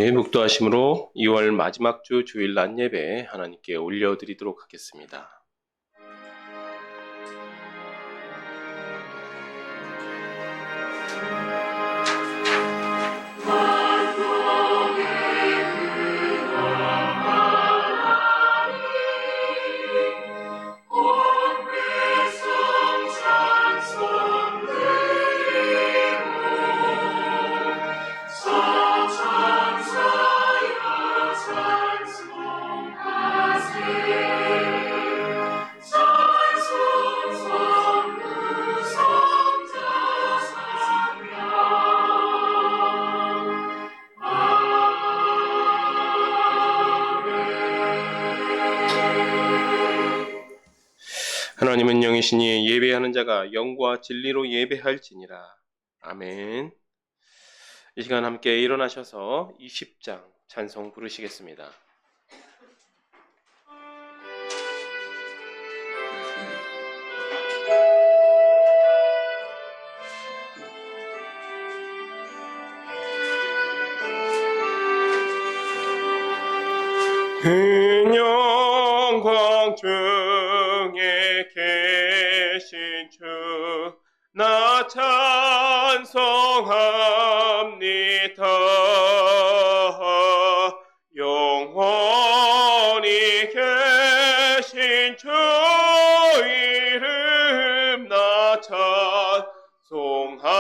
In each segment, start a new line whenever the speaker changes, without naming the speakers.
네, 묵도하심으로 2월 마지막 주 주일 낮 예배 하나님께 올려드리도록 하겠습니다. 하나님은 영이시니 예배하는 자가 영과 진리로 예배할지니라. 아멘. 이 시간 함께 일어나셔서 20장 찬송 부르시겠습니다. 큰 영광 중에 계신 주 나 찬송합니다. 영원히 계신 주 이름 나 찬송합니다.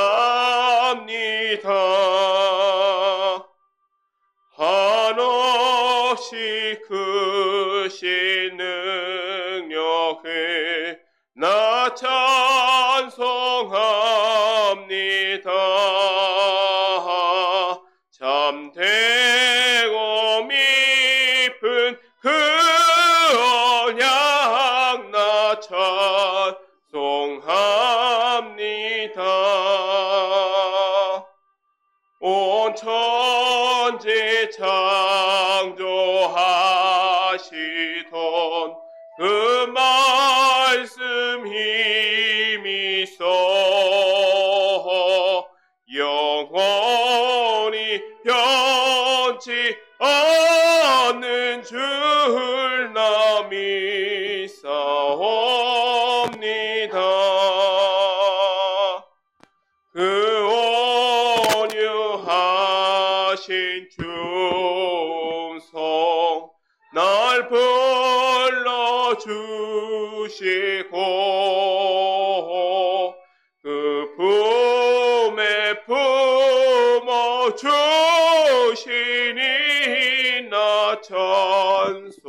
한없이 크신 능력을 나 찬송합니다. 참되고 깊은 그 언약 나 찬송합니다. 온 천지 창조하시던 그 말씀 힘이 있어 영원히 변치 않는 줄 나 믿사옵니다. 그 온유하신 충성 날 불러주시고 그 품에 품어주시니 나 찬송합니다.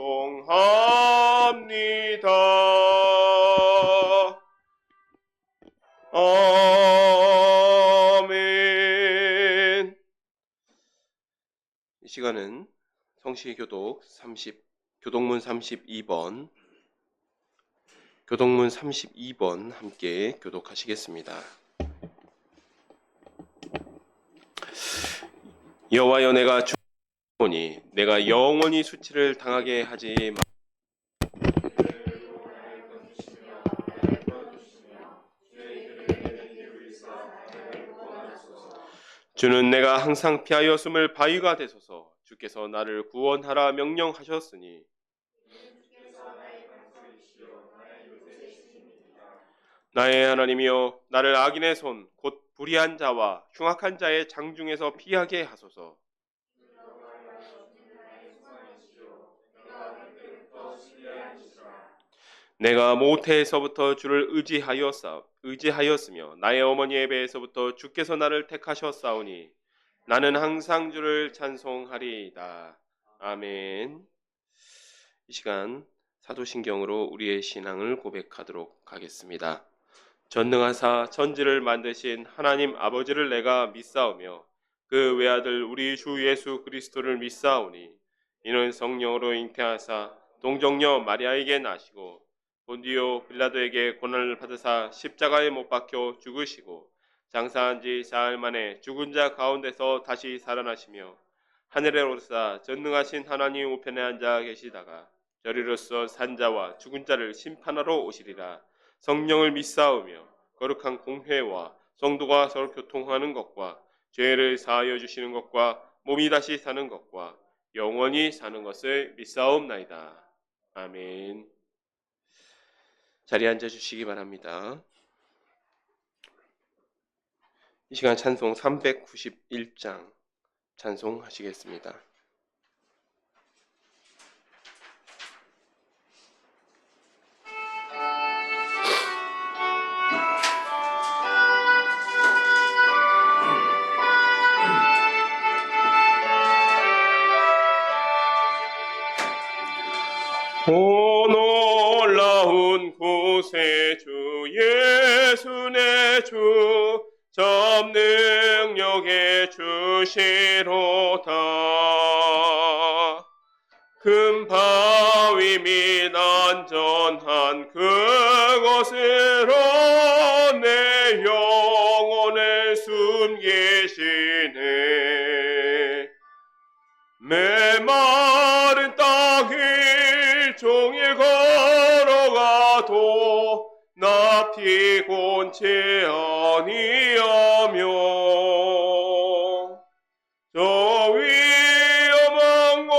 아멘. 이 시간은 성시교독 교독문 32번 함께 교독하시겠습니다. 여호와여 내가 주오니 내가 영원히 수치를 당하게 하지 마. 주는 내가 항상 피하여 숨을 바위가 되소서. 주께서 나를 구원하라 명령하셨으니 나의 하나님이여 나를 악인의 손 곧 불의한 자와 흉악한 자의 장중에서 피하게 하소서. 내가 모태에서부터 주를 의지하였으며 나의 어머니의 배에서부터 주께서 나를 택하셨사오니 나는 항상 주를 찬송하리이다. 아멘. 이 시간 사도신경으로 우리의 신앙을 고백하도록 하겠습니다. 전능하사 천지를 만드신 하나님 아버지를 내가 믿사오며 그 외아들 우리 주 예수 그리스도를 믿사오니 이는 성령으로 잉태하사 동정녀 마리아에게 나시고 본디오 빌라도에게 고난을 받으사 십자가에 못 박혀 죽으시고 장사한 지 사흘 만에 죽은 자 가운데서 다시 살아나시며 하늘에 오르사 전능하신 하나님 우편에 앉아 계시다가 저리로서 산자와 죽은 자를 심판하러 오시리라. 성령을 믿사오며 거룩한 공회와 성도가 서로 교통하는 것과 죄를 사하여 주시는 것과 몸이 다시 사는 것과 영원히 사는 것을 믿사옵나이다. 아멘. 자리에 앉아주시기 바랍니다. 이 시간 찬송 391장 찬송하시겠습니다. 오 놀라운 구세주 예수 내 주 전능력의 주시로다. 큰 바위 및 안전한 그곳으로 내 영혼을 숨기시네. 메마른 땅을 종일 걸어가도 나 피곤치 아니하며 저 위험한 곳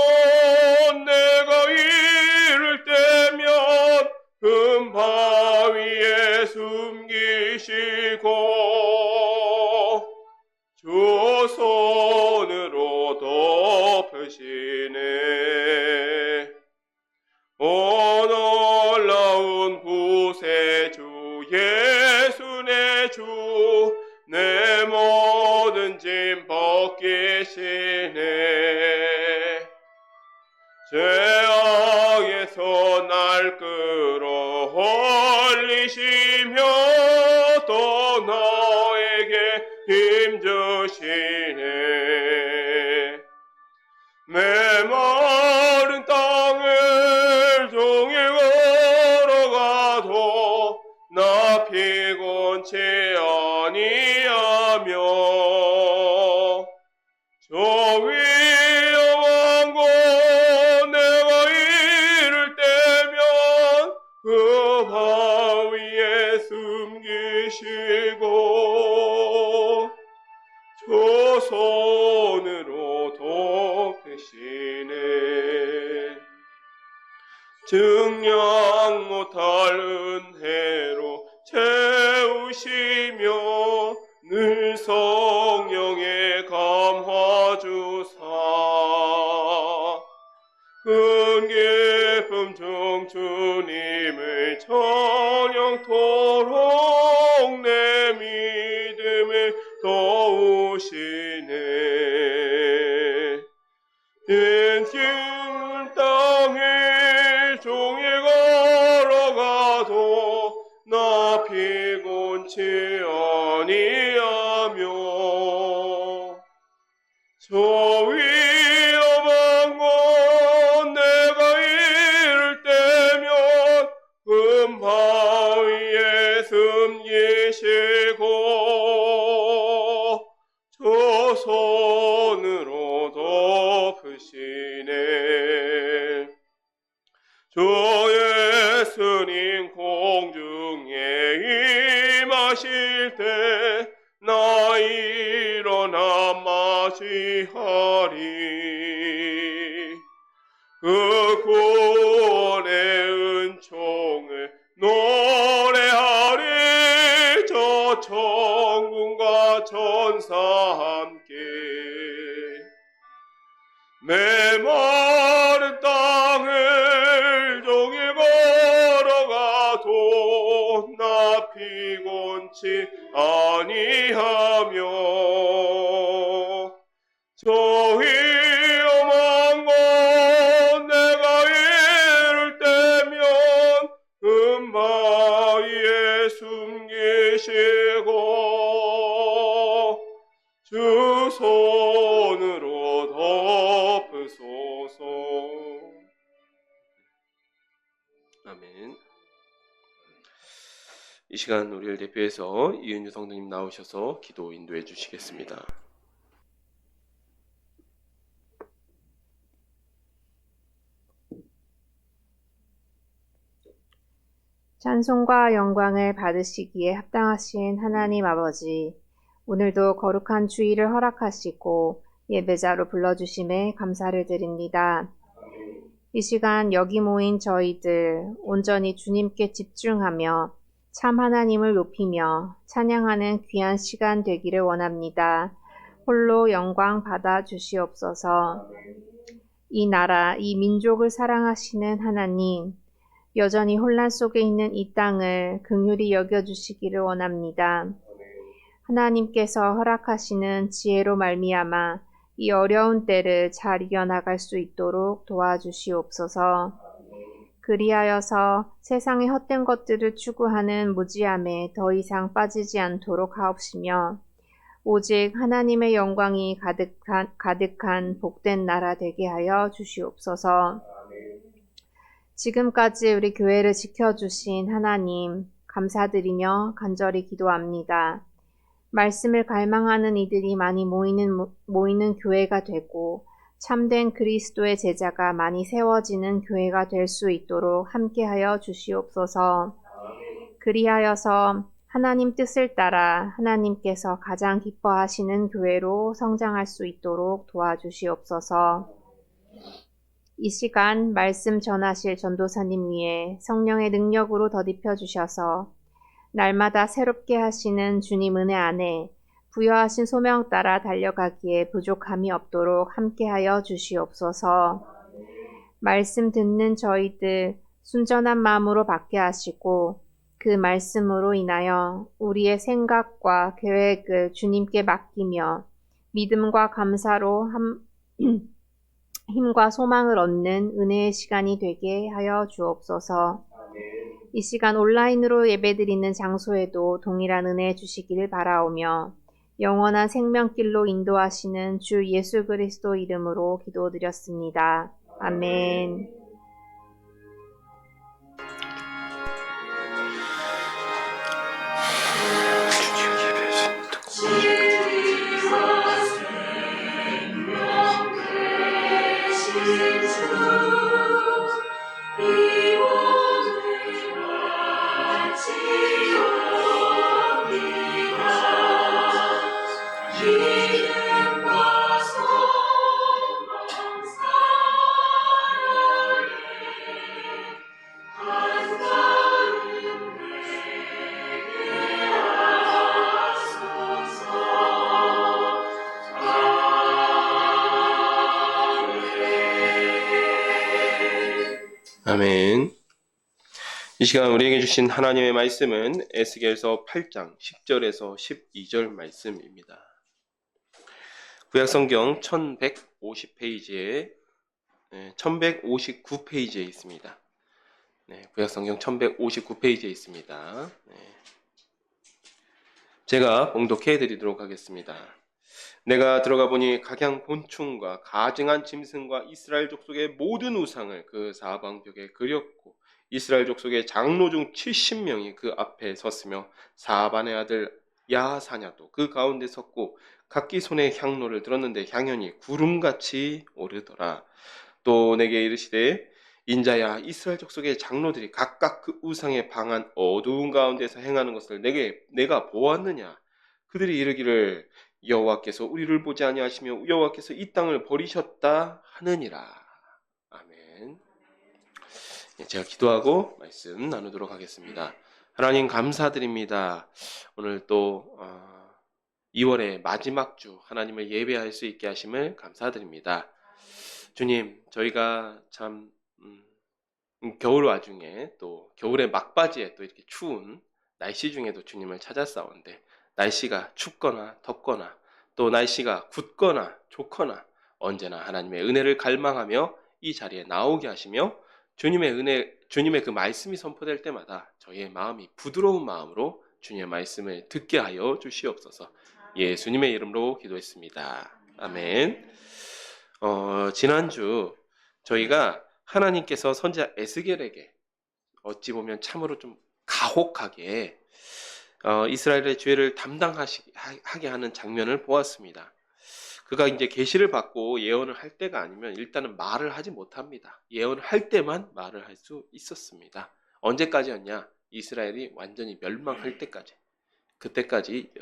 내가 이를 때면 큰 바위에 숨기시고 주 손으로 덮으시네. 오 놀라운 구세주 예수 내 주 내 모든 짐 벗기시네. 죄악에서 날 끌어올리시며 또 나에게 힘주시네. 메마른 땅을 종일 걸어가도 나 피곤치 아니하며 저 위험한 곳 내가 이를 때면 그 바위에 숨기시고 주 손으로 덮으시네. 증량 못할 은혜로 채우시며 늘 성령에 감화주사 큰 기쁨 중 주님을 찬양토록 내 믿음을 도우시네. 인생 땅을 종일 걸어가도 나 피곤치 아니하며 저 위험한 곳 내가 이를 때면 큰 바위에 숨기시고 저 손으로 덮으시네. 주 예수님 공중에 임하실 때 나 일어나 맞이하리. 그 구원의 은총을 노래하리. 저 천군과 천사 함께 메마른 땅을 종일 걸어가도 나 피곤치 아니하며 저 위험한 곳 내가 이를 때면 큰 바위에 숨기시고 주 손으로 덮으소서. 아멘. 이 시간 우리를 대표해서 이은주 성도님 나오셔서 기도 인도해 주시겠습니다.
찬송과 영광을 받으시기에 합당하신 하나님 아버지, 오늘도 거룩한 주일을 허락하시고 예배자로 불러주심에 감사를 드립니다. 이 시간 여기 모인 저희들 온전히 주님께 집중하며 참 하나님을 높이며 찬양하는 귀한 시간 되기를 원합니다. 홀로 영광 받아 주시옵소서. 이 나라, 이 민족을 사랑하시는 하나님, 여전히 혼란 속에 있는 이 땅을 긍휼히 여겨주시기를 원합니다. 하나님께서 허락하시는 지혜로 말미암아 이 어려운 때를 잘 이겨나갈 수 있도록 도와주시옵소서. 그리하여서 세상의 헛된 것들을 추구하는 무지함에 더 이상 빠지지 않도록 하옵시며 오직 하나님의 영광이 가득한 복된 나라 되게 하여 주시옵소서. 지금까지 우리 교회를 지켜주신 하나님 감사드리며 간절히 기도합니다. 말씀을 갈망하는 이들이 많이 모이는 교회가 되고 참된 그리스도의 제자가 많이 세워지는 교회가 될 수 있도록 함께하여 주시옵소서. 그리하여서 하나님 뜻을 따라 하나님께서 가장 기뻐하시는 교회로 성장할 수 있도록 도와주시옵소서. 이 시간 말씀 전하실 전도사님 위에 성령의 능력으로 덧입혀 주셔서 날마다 새롭게 하시는 주님 은혜 안에 부여하신 소명 따라 달려가기에 부족함이 없도록 함께하여 주시옵소서. 말씀 듣는 저희들 순전한 마음으로 받게 하시고 그 말씀으로 인하여 우리의 생각과 계획을 주님께 맡기며 믿음과 감사로 힘과 소망을 얻는 은혜의 시간이 되게 하여 주옵소서. 이 시간 온라인으로 예배드리는 장소에도 동일한 은혜 주시기를 바라오며 영원한 생명길로 인도하시는 주 예수 그리스도 이름으로 기도드렸습니다. 아멘.
아멘. 이 시간 우리에게 주신 하나님의 말씀은 에스겔서 8장 10절에서 12절 말씀입니다. 구약성경 1150페이지에 1159페이지에 있습니다. 구약성경 1159페이지에 있습니다. 제가 봉독해 드리도록 하겠습니다. 내가 들어가 보니 각양 곤충과 가증한 짐승과 이스라엘 족속의 모든 우상을 그 사방벽에 그렸고 이스라엘 족속의 장로 중 70명이 그 앞에 섰으며 사반의 아들 야사냐도 그 가운데 섰고 각기 손에 향로를 들었는데 향연이 구름같이 오르더라. 또 내게 이르시되 인자야, 이스라엘 족속의 장로들이 각각 그 우상에 방한 어두운 가운데서 행하는 것을 내가 보았느냐? 그들이 이르기를 여호와께서 우리를 보지 아니하시며 여호와께서 이 땅을 버리셨다 하느니라. 아멘. 제가 기도하고 말씀 나누도록 하겠습니다. 하나님 감사드립니다. 오늘 또 2월의 마지막 주 하나님을 예배할 수 있게 하심을 감사드립니다. 주님, 저희가 참 겨울 와중에 또 겨울의 막바지에 또 이렇게 추운 날씨 중에도 주님을 찾았사온데 날씨가 춥거나 덥거나 또 날씨가 굳거나 좋거나 언제나 하나님의 은혜를 갈망하며 이 자리에 나오게 하시며 주님의 그 말씀이 선포될 때마다 저희의 마음이 부드러운 마음으로 주님의 말씀을 듣게 하여 주시옵소서. 예수님의 이름으로 기도했습니다. 아멘. 지난주 저희가 하나님께서 선지자 에스겔에게 어찌 보면 참으로 좀 가혹하게 이스라엘의 죄를 담당하게 하는 장면을 보았습니다. 그가 이제 계시를 받고 예언을 할 때가 아니면 일단은 말을 하지 못합니다. 예언을 할 때만 말을 할 수 있었습니다. 언제까지였냐? 이스라엘이 완전히 멸망할 때까지. 그때까지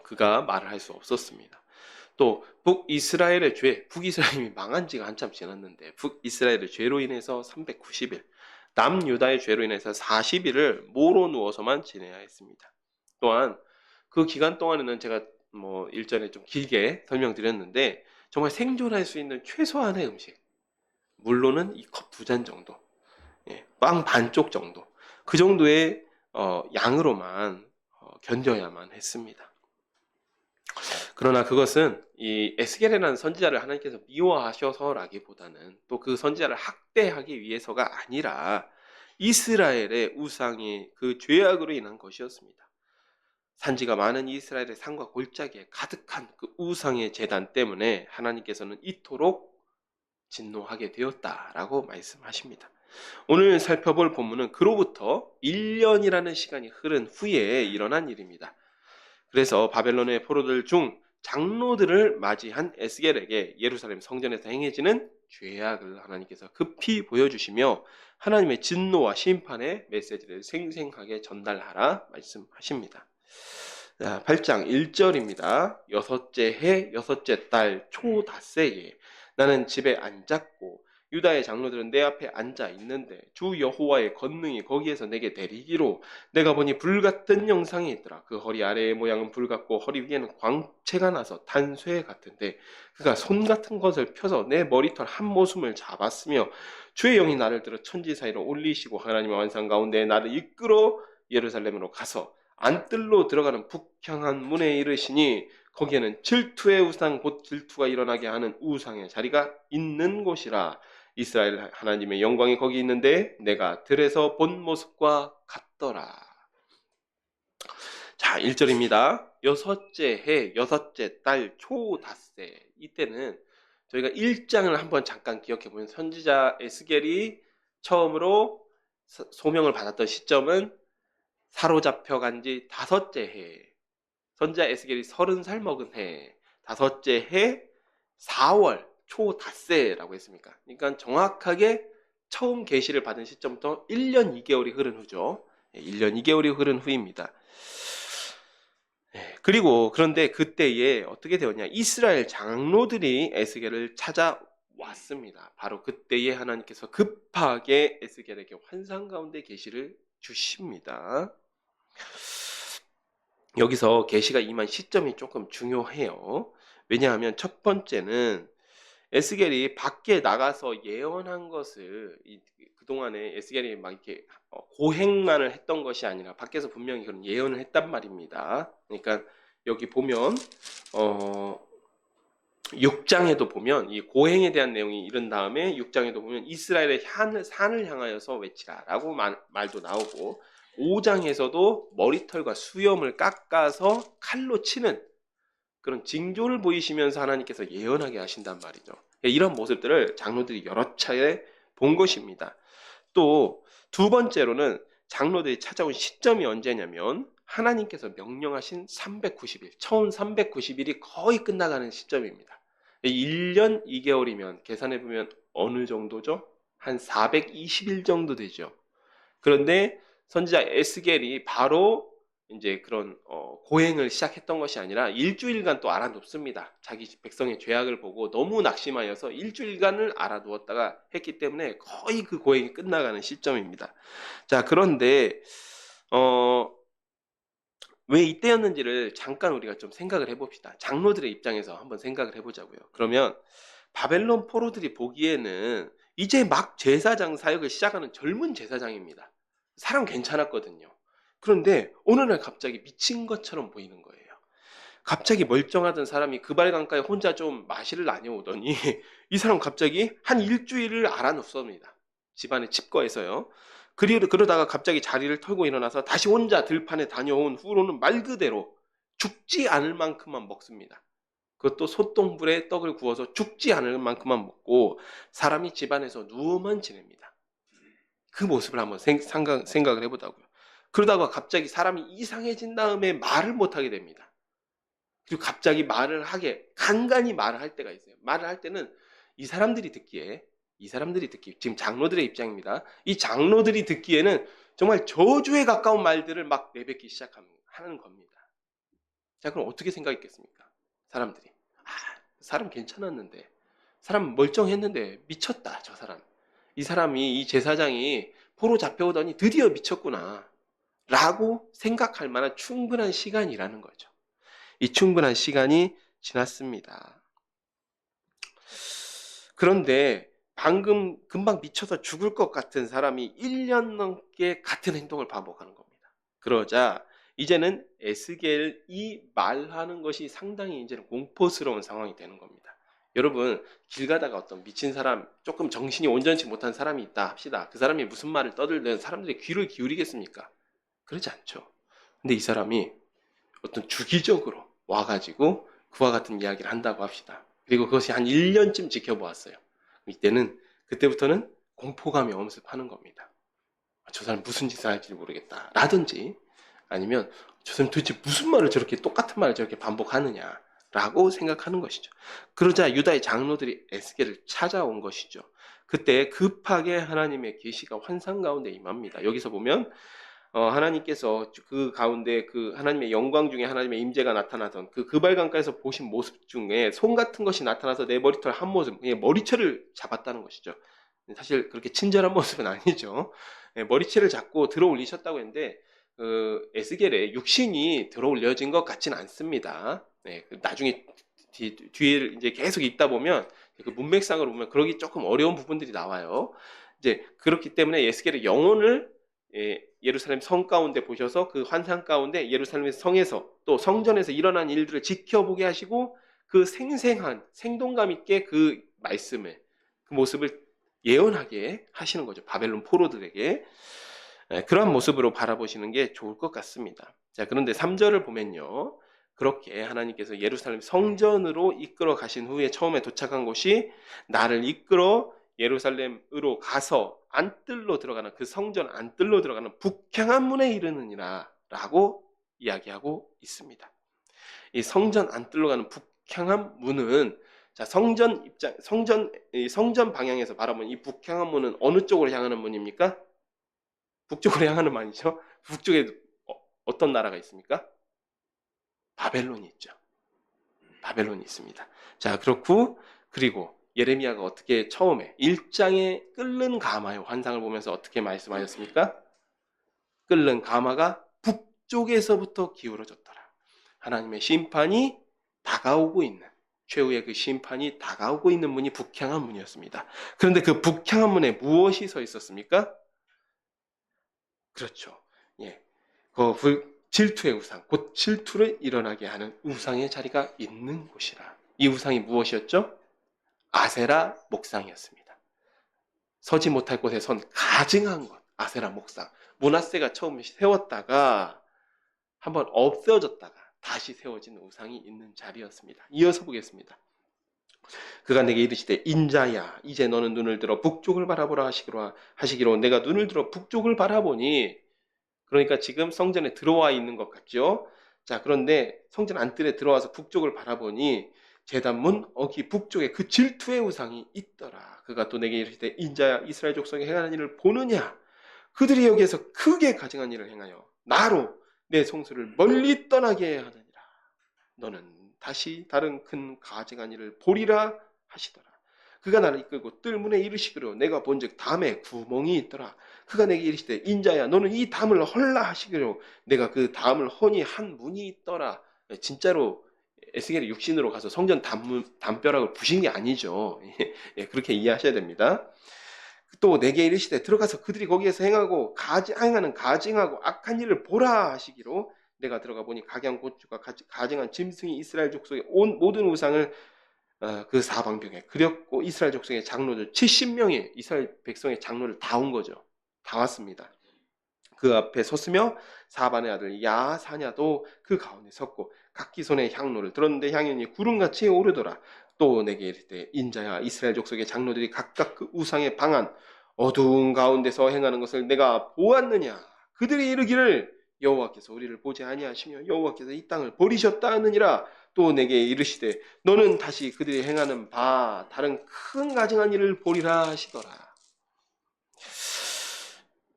그가 말을 할 수 없었습니다. 또 북이스라엘의 죄, 북이스라엘이 망한 지가 한참 지났는데 북이스라엘의 죄로 인해서 390일, 남유다의 죄로 인해서 40일을 모로 누워서만 지내야 했습니다. 또한 그 기간 동안에는 제가 일전에 좀 길게 설명드렸는데 정말 생존할 수 있는 최소한의 음식, 물로는 이 컵 두 잔 정도, 빵 반쪽 정도, 그 정도의 양으로만 견뎌야만 했습니다. 그러나 그것은 이 에스겔이라는 선지자를 하나님께서 미워하셔서라기보다는 또 그 선지자를 학대하기 위해서가 아니라 이스라엘의 우상이 그 죄악으로 인한 것이었습니다. 산지가 많은 이스라엘의 산과 골짜기에 가득한 그 우상의 제단 때문에 하나님께서는 이토록 진노하게 되었다라고 말씀하십니다. 오늘 살펴볼 본문은 그로부터 1년이라는 시간이 흐른 후에 일어난 일입니다. 그래서 바벨론의 포로들 중 장로들을 맞이한 에스겔에게 예루살렘 성전에서 행해지는 죄악을 하나님께서 급히 보여주시며 하나님의 진노와 심판의 메시지를 생생하게 전달하라 말씀하십니다. 8장 1절입니다. 여섯째 해 여섯째 달 초닷새에 나는 집에 앉았고 유다의 장로들은 내 앞에 앉아 있는데 주 여호와의 권능이 거기에서 내게 내리기로 내가 보니 불같은 형상이 있더라. 그 허리 아래의 모양은 불같고 허리 위에는 광채가 나서 탄쇠 같은데 그가 손 같은 것을 펴서 내 머리털 한 모숨을 잡았으며 주의 영이 나를 들어 천지 사이로 올리시고 하나님의 환상 가운데 나를 이끌어 예루살렘으로 가서 안뜰로 들어가는 북향한 문에 이르시니 거기에는 질투의 우상 곧 질투가 일어나게 하는 우상의 자리가 있는 곳이라. 이스라엘 하나님의 영광이 거기 있는데 내가 들에서 본 모습과 같더라. 자, 1절입니다. 여섯째 해 여섯째 달 초닷새. 이때는 저희가 1장을 한번 잠깐 기억해 보면 선지자 에스겔이 처음으로 소명을 받았던 시점은 사로잡혀 간 지 5째 해, 선지자 에스겔이 30살 먹은 해, 5째 해 4월 초닷새라고 했습니까? 그러니까 정확하게 처음 계시를 받은 시점부터 1년 2개월이 흐른 후죠. 1년 2개월이 흐른 후입니다. 그리고 그런데 그때에 어떻게 되었냐? 이스라엘 장로들이 에스겔을 찾아왔습니다. 바로 그때에 하나님께서 급하게 에스겔에게 환상 가운데 계시를 주십니다. 여기서 계시가 임한 시점이 조금 중요해요. 왜냐하면 첫 번째는 에스겔이 밖에 나가서 예언한 것을 그동안에 에스겔이 막 이렇게 고행만을 했던 것이 아니라 밖에서 분명히 그런 예언을 했단 말입니다. 그러니까 여기 보면 6장에도 보면 이 고행에 대한 내용이 이른 다음에 6장에도 보면 이스라엘의 산을 향하여서 외치라라고 말도 나오고 5장에서도 머리털과 수염을 깎아서 칼로 치는 그런 징조를 보이시면서 하나님께서 예언하게 하신단 말이죠. 이런 모습들을 장로들이 여러 차례 본 것입니다. 또 두 번째로는 장로들이 찾아온 시점이 언제냐면 하나님께서 명령하신 390일, 처음 390일이 거의 끝나가는 시점입니다. 1년 2개월이면 계산해보면 어느 정도죠? 한 420일 정도 되죠. 그런데 선지자 에스겔이 바로 이제 그런 고행을 시작했던 것이 아니라 일주일간 또 알아놓습니다. 자기 백성의 죄악을 보고 너무 낙심하여서 일주일간을 알아두었다가 했기 때문에 거의 그 고행이 끝나가는 시점입니다. 자, 그런데 왜 이때였는지를 잠깐 우리가 좀 생각을 해봅시다. 장로들의 입장에서 한번 생각을 해보자고요. 그러면 바벨론 포로들이 보기에는 이제 막 제사장 사역을 시작하는 젊은 제사장입니다. 사람 괜찮았거든요. 그런데 어느 날 갑자기 미친 것처럼 보이는 거예요. 갑자기 멀쩡하던 사람이 그발강가에 혼자 좀 마실을 다녀오더니 이 사람 갑자기 한 일주일을 알아놓습니다. 집안의 칩거에서요. 그러다가 갑자기 자리를 털고 일어나서 다시 혼자 들판에 다녀온 후로는 말 그대로 죽지 않을 만큼만 먹습니다. 그것도 솥동불에 떡을 구워서 죽지 않을 만큼만 먹고 사람이 집안에서 누워만 지냅니다. 그 모습을 한번 생각을 해보자고요. 그러다가 갑자기 사람이 이상해진 다음에 말을 못하게 됩니다. 그리고 갑자기 간간히 말을 할 때가 있어요. 말을 할 때는 이 사람들이 듣기에 지금 장로들의 입장입니다. 이 장로들이 듣기에는 정말 저주에 가까운 말들을 막 내뱉기 시작하는 겁니다. 자, 그럼 어떻게 생각했겠습니까? 사람들이. 사람 괜찮았는데, 사람 멀쩡했는데 미쳤다 저 사람. 이 사람이, 이 제사장이 포로 잡혀오더니 드디어 미쳤구나 라고 생각할 만한 충분한 시간이라는 거죠. 이 충분한 시간이 지났습니다. 그런데 방금 금방 미쳐서 죽을 것 같은 사람이 1년 넘게 같은 행동을 반복하는 겁니다. 그러자 이제는 에스겔이 말하는 것이 상당히 이제는 공포스러운 상황이 되는 겁니다. 여러분, 길 가다가 어떤 미친 사람, 조금 정신이 온전치 못한 사람이 있다 합시다. 그 사람이 무슨 말을 떠들든 사람들이 귀를 기울이겠습니까? 그러지 않죠. 근데 이 사람이 어떤 주기적으로 와가지고 그와 같은 이야기를 한다고 합시다. 그리고 그것이 한 1년쯤 지켜보았어요. 그때부터는 공포감이 엄습하는 겁니다. 저 사람 무슨 짓을 할지 모르겠다 라든지, 아니면 저 사람 도대체 무슨 말을 저렇게, 똑같은 말을 저렇게 반복하느냐 라고 생각하는 것이죠. 그러자 유다의 장로들이 에스겔을 찾아온 것이죠. 그때 급하게 하나님의 계시가 환상 가운데 임합니다. 여기서 보면 하나님께서 그 가운데 그 하나님의 영광 중에 하나님의 임재가 나타나던 그 그발강가에서 보신 모습 중에 손 같은 것이 나타나서 내 머리털 한 모습, 머리채를 잡았다는 것이죠. 사실 그렇게 친절한 모습은 아니죠. 머리채를 잡고 들어 올리셨다고 했는데 에스겔의 육신이 들어 올려진 것 같지는 않습니다. 나중에 뒤에 이제 계속 있다 보면 그 문맥상으로 보면 그러기 조금 어려운 부분들이 나와요. 이제 그렇기 때문에 에스겔의 영혼을 예루살렘 성 가운데 보셔서 그 환상 가운데 예루살렘 성에서 또 성전에서 일어난 일들을 지켜보게 하시고 그 생생한 생동감 있게 그 말씀을, 그 모습을 예언하게 하시는 거죠. 바벨론 포로들에게. 그러한 모습으로 바라보시는 게 좋을 것 같습니다. 자, 그런데 3절을 보면요. 그렇게 하나님께서 예루살렘 성전으로 이끌어 가신 후에 처음에 도착한 곳이 나를 이끌어 예루살렘으로 가서 안뜰로 들어가는, 그 성전 안뜰로 들어가는 북향한 문에 이르느니라 라고 이야기하고 있습니다. 이 성전 안뜰로 가는 북향한 문은, 자, 성전 방향에서 바라보면 이 북향한 문은 어느 쪽으로 향하는 문입니까? 북쪽으로 향하는 문이죠. 북쪽에 어떤 나라가 있습니까? 바벨론이 있죠. 바벨론이 있습니다. 자, 그렇고, 그리고 예레미야가 어떻게 처음에 1장에 끓는 가마의 환상을 보면서 어떻게 말씀하셨습니까? 끓는 가마가 북쪽에서부터 기울어졌더라. 하나님의 심판이 다가오고 있는, 최후의 그 심판이 다가오고 있는 문이 북향한 문이었습니다. 그런데 그 북향한 문에 무엇이 서 있었습니까? 그렇죠. 예. 질투의 우상, 곧 질투를 일어나게 하는 우상의 자리가 있는 곳이라. 이 우상이 무엇이었죠? 아세라 목상이었습니다. 서지 못할 곳에 선 가증한 것, 아세라 목상. 므낫세가 처음 세웠다가 한번 없어졌다가 다시 세워진 우상이 있는 자리였습니다. 이어서 보겠습니다. 그가 내게 이르시되 인자야, 이제 너는 눈을 들어 북쪽을 바라보라 하시기로 내가 눈을 들어 북쪽을 바라보니, 그러니까 지금 성전에 들어와 있는 것 같죠. 자, 그런데 성전 안뜰에 들어와서 북쪽을 바라보니 제단문 어기 북쪽에 그 질투의 우상이 있더라. 그가 또 내게 이르시되 인자야, 이스라엘 족속이 행하는 일을 보느냐? 그들이 여기에서 크게 가증한 일을 행하여 나로 내 성소를 멀리 떠나게 하느니라. 너는 다시 다른 큰 가증한 일을 보리라 하시더라. 그가 나를 이끌고 뜰문에 이르시기로 내가 본즉 담에 구멍이 있더라. 그가 내게 이르시되 인자야, 너는 이 담을 헐라 하시기로 내가 그 담을 허니 한 문이 있더라. 진짜로 에스겔이 육신으로 가서 성전 담벼락을 부신 게 아니죠. 그렇게 이해하셔야 됩니다. 또 내게 이르시되 들어가서 그들이 거기에서 행하는 가증하고 악한 일을 보라 하시기로 내가 들어가 보니 각양 고추가 가증한 짐승이 이스라엘 족속의 온 모든 우상을 그 사방벽에 그렸고 이스라엘 족속의 장로들 70명의 이스라엘 백성의 장로를 다 온 거죠. 다 왔습니다. 그 앞에 섰으며 사반의 아들 야사냐도 그 가운데 섰고 각기 손에 향로를 들었는데 향연이 구름같이 오르더라. 또 내게 이르되 인자야, 이스라엘 족속의 장로들이 각각 그 우상의 방안 어두운 가운데서 행하는 것을 내가 보았느냐? 그들이 이르기를 여호와께서 우리를 보지 아니하시며 여호와께서 이 땅을 버리셨다 하느니라. 또 내게 이르시되 너는 다시 그들이 행하는 바 다른 큰 가증한 일을 보리라 하시더라.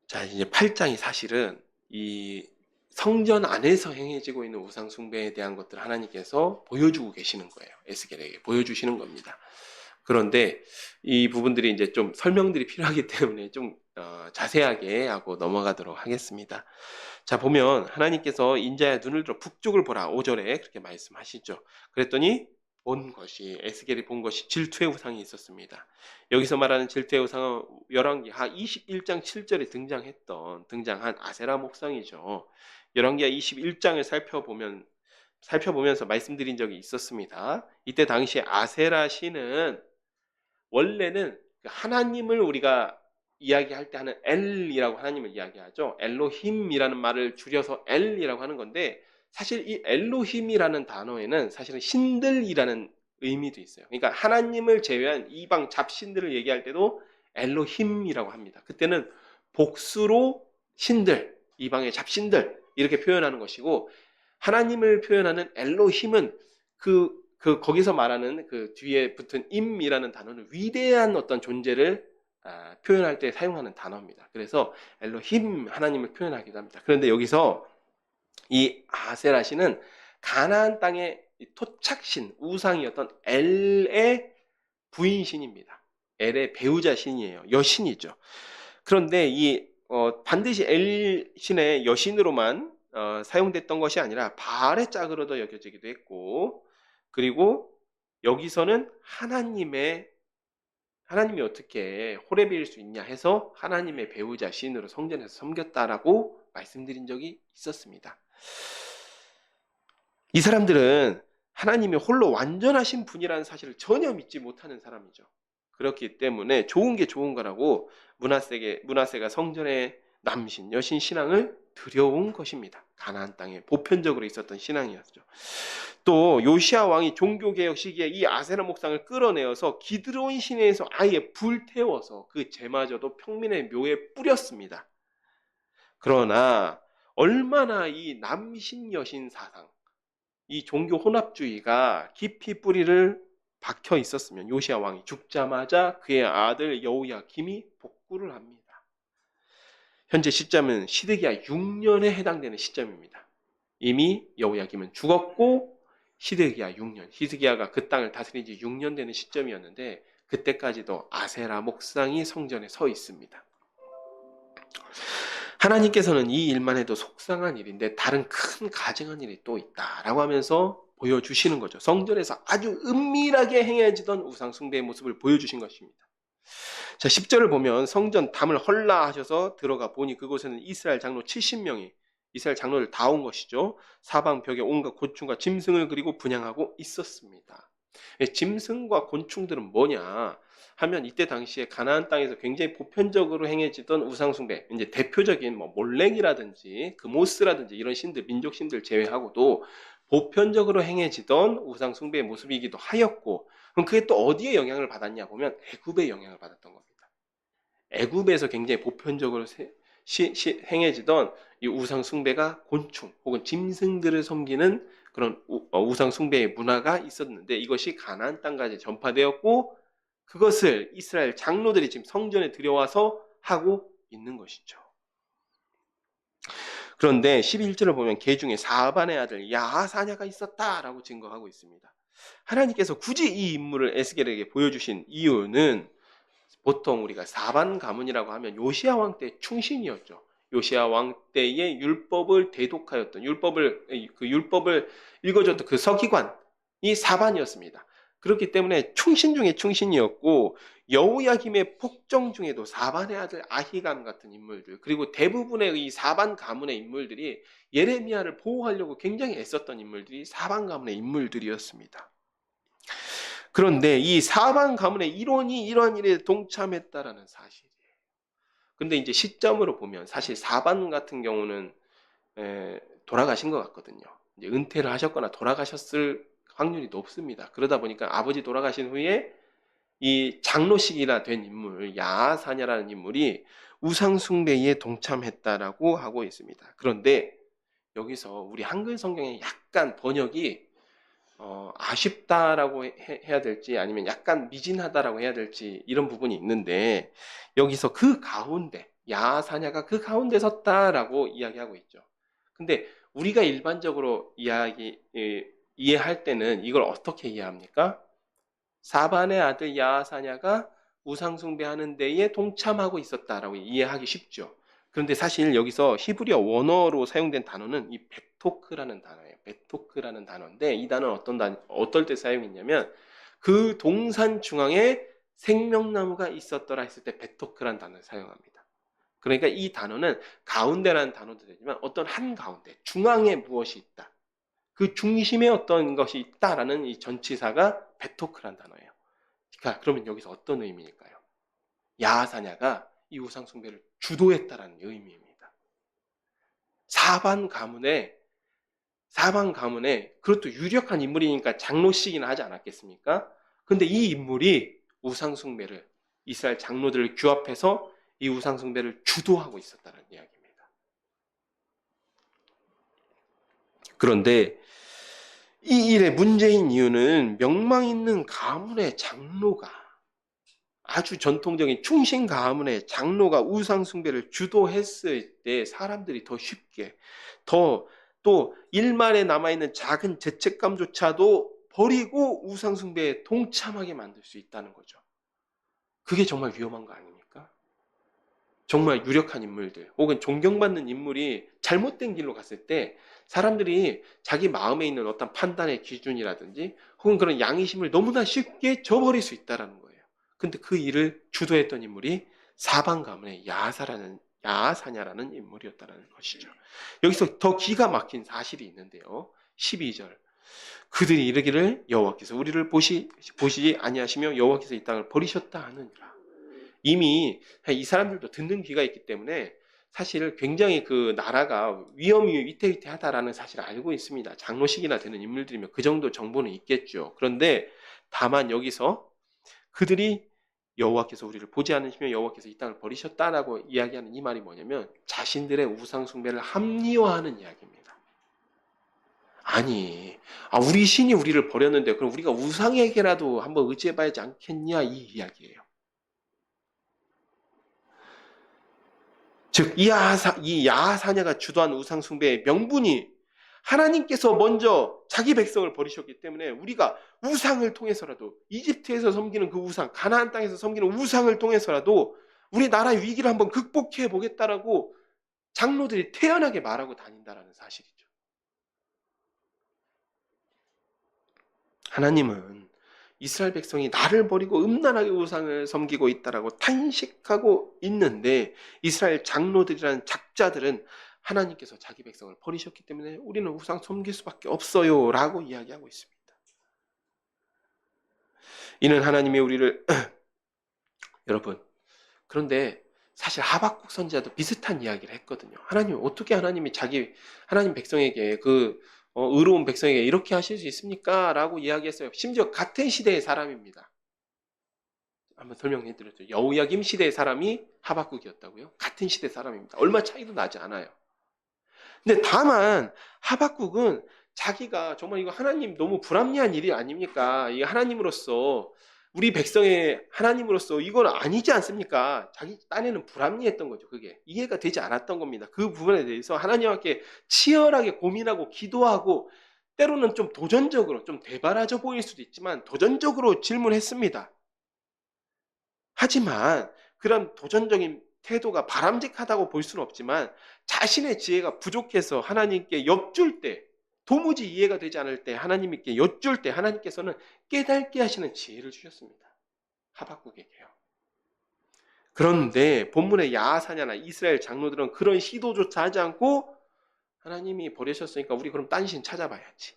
자, 이제 8장이 사실은 이 성전 안에서 행해지고 있는 우상 숭배에 대한 것들 하나님께서 보여주고 계시는 거예요. 에스겔에게 보여주시는 겁니다. 그런데 이 부분들이 이제 좀 설명들이 필요하기 때문에 좀 자세하게 하고 넘어가도록 하겠습니다. 자, 보면 하나님께서 인자야 눈을 들어 북쪽을 보라 5절에 그렇게 말씀하시죠. 그랬더니 본 것이 에스겔이 본 것이 질투의 우상이 있었습니다. 여기서 말하는 질투의 우상은 열왕기하 21장 7절에 등장한 아세라 목상이죠. 열왕기하 21장을 살펴보면서 말씀드린 적이 있었습니다. 이때 당시에 아세라 신은 원래는 하나님을 우리가 이야기할 때 하는 엘이라고 하나님을 이야기하죠. 엘로힘이라는 말을 줄여서 엘이라고 하는 건데 사실 이 엘로힘이라는 단어에는 사실은 신들이라는 의미도 있어요. 그러니까 하나님을 제외한 이방 잡신들을 얘기할 때도 엘로힘이라고 합니다. 그때는 복수로 신들, 이방의 잡신들 이렇게 표현하는 것이고 하나님을 표현하는 엘로힘은 거기서 말하는 그 뒤에 붙은 임이라는 단어는 위대한 어떤 존재를 표현할 때 사용하는 단어입니다. 그래서 엘로힘 하나님을 표현하기도 합니다. 그런데 여기서 이 아세라신은 가나안 땅의 토착신 우상이었던 엘의 부인신입니다. 엘의 배우자 신이에요. 여신이죠. 그런데 반드시 엘 신의 여신으로만 사용됐던 것이 아니라 바알의 짝으로도 여겨지기도 했고, 그리고 여기서는 하나님이 어떻게 호레비일 수 있냐 해서 하나님의 배우자 신으로 성전에서 섬겼다라고 말씀드린 적이 있었습니다. 이 사람들은 하나님이 홀로 완전하신 분이라는 사실을 전혀 믿지 못하는 사람이죠. 그렇기 때문에 좋은 게 좋은 거라고 므낫세가 성전의 남신, 여신 신앙을 들여온 것입니다. 가나안 땅에 보편적으로 있었던 신앙이었죠. 또 요시야 왕이 종교개혁 시기에 이 아세라 목상을 끌어내어서 기드론 시내에서 아예 불태워서 그 제마저도 평민의 묘에 뿌렸습니다. 그러나 얼마나 이 남신 여신 사상, 이 종교 혼합주의가 깊이 뿌리를 박혀 있었으면 요시야 왕이 죽자마자 그의 아들 여호야김이 복구를 합니다. 현재 시점은 시드기야 6년에 해당되는 시점입니다. 이미 여호야김은 죽었고 시드기야 6년, 시드기야가 그 땅을 다스린 지 6년 되는 시점이었는데 그때까지도 아세라 목상이 성전에 서 있습니다. 하나님께서는 이 일만 해도 속상한 일인데 다른 큰 가증한 일이 또 있다라고 하면서 보여주시는 거죠. 성전에서 아주 은밀하게 행해지던 우상 숭배의 모습을 보여주신 것입니다. 자, 10절을 보면 성전 담을 헐라 하셔서 들어가 보니 그곳에는 이스라엘 장로 70명이 이스라엘 장로를 다 온 것이죠. 사방 벽에 온갖 곤충과 짐승을 그리고 분향하고 있었습니다. 짐승과 곤충들은 뭐냐 하면 이때 당시에 가나안 땅에서 굉장히 보편적으로 행해지던 우상 숭배, 이제 대표적인 몰렉이라든지 그모스라든지 이런 신들, 민족 신들 제외하고도 보편적으로 행해지던 우상 숭배의 모습이기도 하였고, 그럼 그게 또 어디에 영향을 받았냐 보면 애굽의 영향을 받았던 겁니다. 애굽에서 굉장히 보편적으로 행해지던 이 우상 숭배가 곤충 혹은 짐승들을 섬기는 그런 우상 숭배의 문화가 있었는데 이것이 가나안 땅까지 전파되었고 그것을 이스라엘 장로들이 지금 성전에 들여와서 하고 있는 것이죠. 그런데 11절을 보면 개 중에 사반의 아들 야하사냐가 있었다라고 증거하고 있습니다. 하나님께서 굳이 이 인물을 에스겔에게 보여주신 이유는 보통 우리가 사반 가문이라고 하면 요시야 왕 때 충신이었죠. 요시야 왕 때의 율법을 대독하였던 율법을 읽어줬던 그 서기관이 사반이었습니다. 그렇기 때문에 충신 중에 충신이었고 여호야김의 폭정 중에도 사반의 아들 아히감 같은 인물들 그리고 대부분의 이 사반 가문의 인물들이 예레미야를 보호하려고 굉장히 애썼던 인물들이 사반 가문의 인물들이었습니다. 그런데 이 사반 가문의 일원이 이러한 일에 동참했다라는 사실이에요. 근데 이제 시점으로 보면 사실 사반 같은 경우는 돌아가신 것 같거든요. 이제 은퇴를 하셨거나 돌아가셨을 확률이 높습니다. 그러다 보니까 아버지 돌아가신 후에 이 장로식이나 된 인물 야하사냐라는 인물이 우상 숭배에 동참했다라고 하고 있습니다. 그런데 여기서 우리 한글 성경에 약간 번역이 아쉽다라고 해야 될지 아니면 약간 미진하다라고 해야 될지 이런 부분이 있는데 여기서 그 가운데 야하사냐가 그 가운데 섰다라고 이야기하고 있죠. 근데 우리가 일반적으로 이해할 때는 이걸 어떻게 이해합니까? 사반의 아들 야하사냐가 우상숭배하는 데에 동참하고 있었다라고 이해하기 쉽죠. 그런데 사실 여기서 히브리어 원어로 사용된 단어는 이 베토크라는 단어예요. 베토크라는 단어인데 이 단어는 어떨 때 사용했냐면 그 동산 중앙에 생명나무가 있었더라 했을 때 베토크라는 단어를 사용합니다. 그러니까 이 단어는 가운데라는 단어도 되지만 어떤 한 가운데 중앙에 무엇이 있다. 그 중심에 어떤 것이 있다라는 이 전치사가 베토크란 단어예요. 그러니까 그러면 여기서 어떤 의미일까요? 야하사냐가 이 우상 숭배를 주도했다라는 의미입니다. 사반 가문에 그것도 유력한 인물이니까 장로시기는 하지 않았겠습니까? 근데 이 인물이 우상 숭배를 이스라엘 장로들을 규합해서 이 우상 숭배를 주도하고 있었다는 이야기입니다. 그런데 이 일의 문제인 이유는 명망 있는 가문의 장로가 아주 전통적인 충신 가문의 장로가 우상 숭배를 주도했을 때 사람들이 더 쉽게 또 일말에 남아있는 작은 죄책감조차도 버리고 우상 숭배에 동참하게 만들 수 있다는 거죠. 그게 정말 위험한 거 아닙니까? 정말 유력한 인물들 혹은 존경받는 인물이 잘못된 길로 갔을 때 사람들이 자기 마음에 있는 어떤 판단의 기준이라든지 혹은 그런 양심을 너무나 쉽게 저버릴 수 있다는 거예요. 근데 그 일을 주도했던 인물이 사방 가문의 야하사냐라는 인물이었다는 것이죠. 여기서 더 기가 막힌 사실이 있는데요. 12절 그들이 이르기를 여호와께서 우리를 보시지 아니하시며 여호와께서 이 땅을 버리셨다 하느니라. 이미 이 사람들도 듣는 귀가 있기 때문에 사실 굉장히 그 나라가 위태위태하다라는 사실을 알고 있습니다. 장로식이나 되는 인물들이면 그 정도 정보는 있겠죠. 그런데 다만 여기서 그들이 여호와께서 우리를 보지 않으시며 여호와께서 이 땅을 버리셨다라고 이야기하는 이 말이 뭐냐면 자신들의 우상 숭배를 합리화하는 이야기입니다. 아니, 우리 신이 우리를 버렸는데 그럼 우리가 우상에게라도 한번 의지해봐야지 않겠냐 이 이야기예요. 즉, 이 야하사냐가 주도한 우상숭배의 명분이 하나님께서 먼저 자기 백성을 버리셨기 때문에 우리가 우상을 통해서라도 이집트에서 섬기는 그 우상, 가나안 땅에서 섬기는 우상을 통해서라도 우리 나라의 위기를 한번 극복해 보겠다라고 장로들이 태연하게 말하고 다닌다라는 사실이죠. 하나님은 이스라엘 백성이 나를 버리고 음란하게 우상을 섬기고 있다라고 탄식하고 있는데 이스라엘 장로들이라는 작자들은 하나님께서 자기 백성을 버리셨기 때문에 우리는 우상 섬길 수밖에 없어요 라고 이야기하고 있습니다. 이는 하나님이 우리를 여러분 그런데 사실 하박국 선지자도 비슷한 이야기를 했거든요. 하나님 백성에게 의로운 백성에게 이렇게 하실 수 있습니까? 라고 이야기했어요. 심지어 같은 시대의 사람입니다. 한번 설명해 드렸죠. 여호야김 시대의 사람이 하박국이었다고요? 같은 시대 사람입니다. 얼마 차이도 나지 않아요. 근데 다만 하박국은 자기가 정말 이거 하나님 너무 불합리한 일이 아닙니까? 이 하나님으로서 우리 백성의 하나님으로서 이건 아니지 않습니까? 자기 딴에는 불합리했던 거죠. 그게 이해가 되지 않았던 겁니다. 그 부분에 대해서 하나님께 치열하게 고민하고 기도하고 때로는 좀 도전적으로 좀 대바라져 보일 수도 있지만 도전적으로 질문했습니다. 하지만 그런 도전적인 태도가 바람직하다고 볼 수는 없지만 자신의 지혜가 부족해서 하나님께 엿줄 때 도무지 이해가 되지 않을 때 하나님께 엿줄 때 하나님께서는 깨닫게 하시는 지혜를 주셨습니다. 하박국에게요. 그런데 본문의 야하사냐나 이스라엘 장로들은 그런 시도조차 하지 않고 하나님이 버리셨으니까 우리 그럼 딴 신 찾아봐야지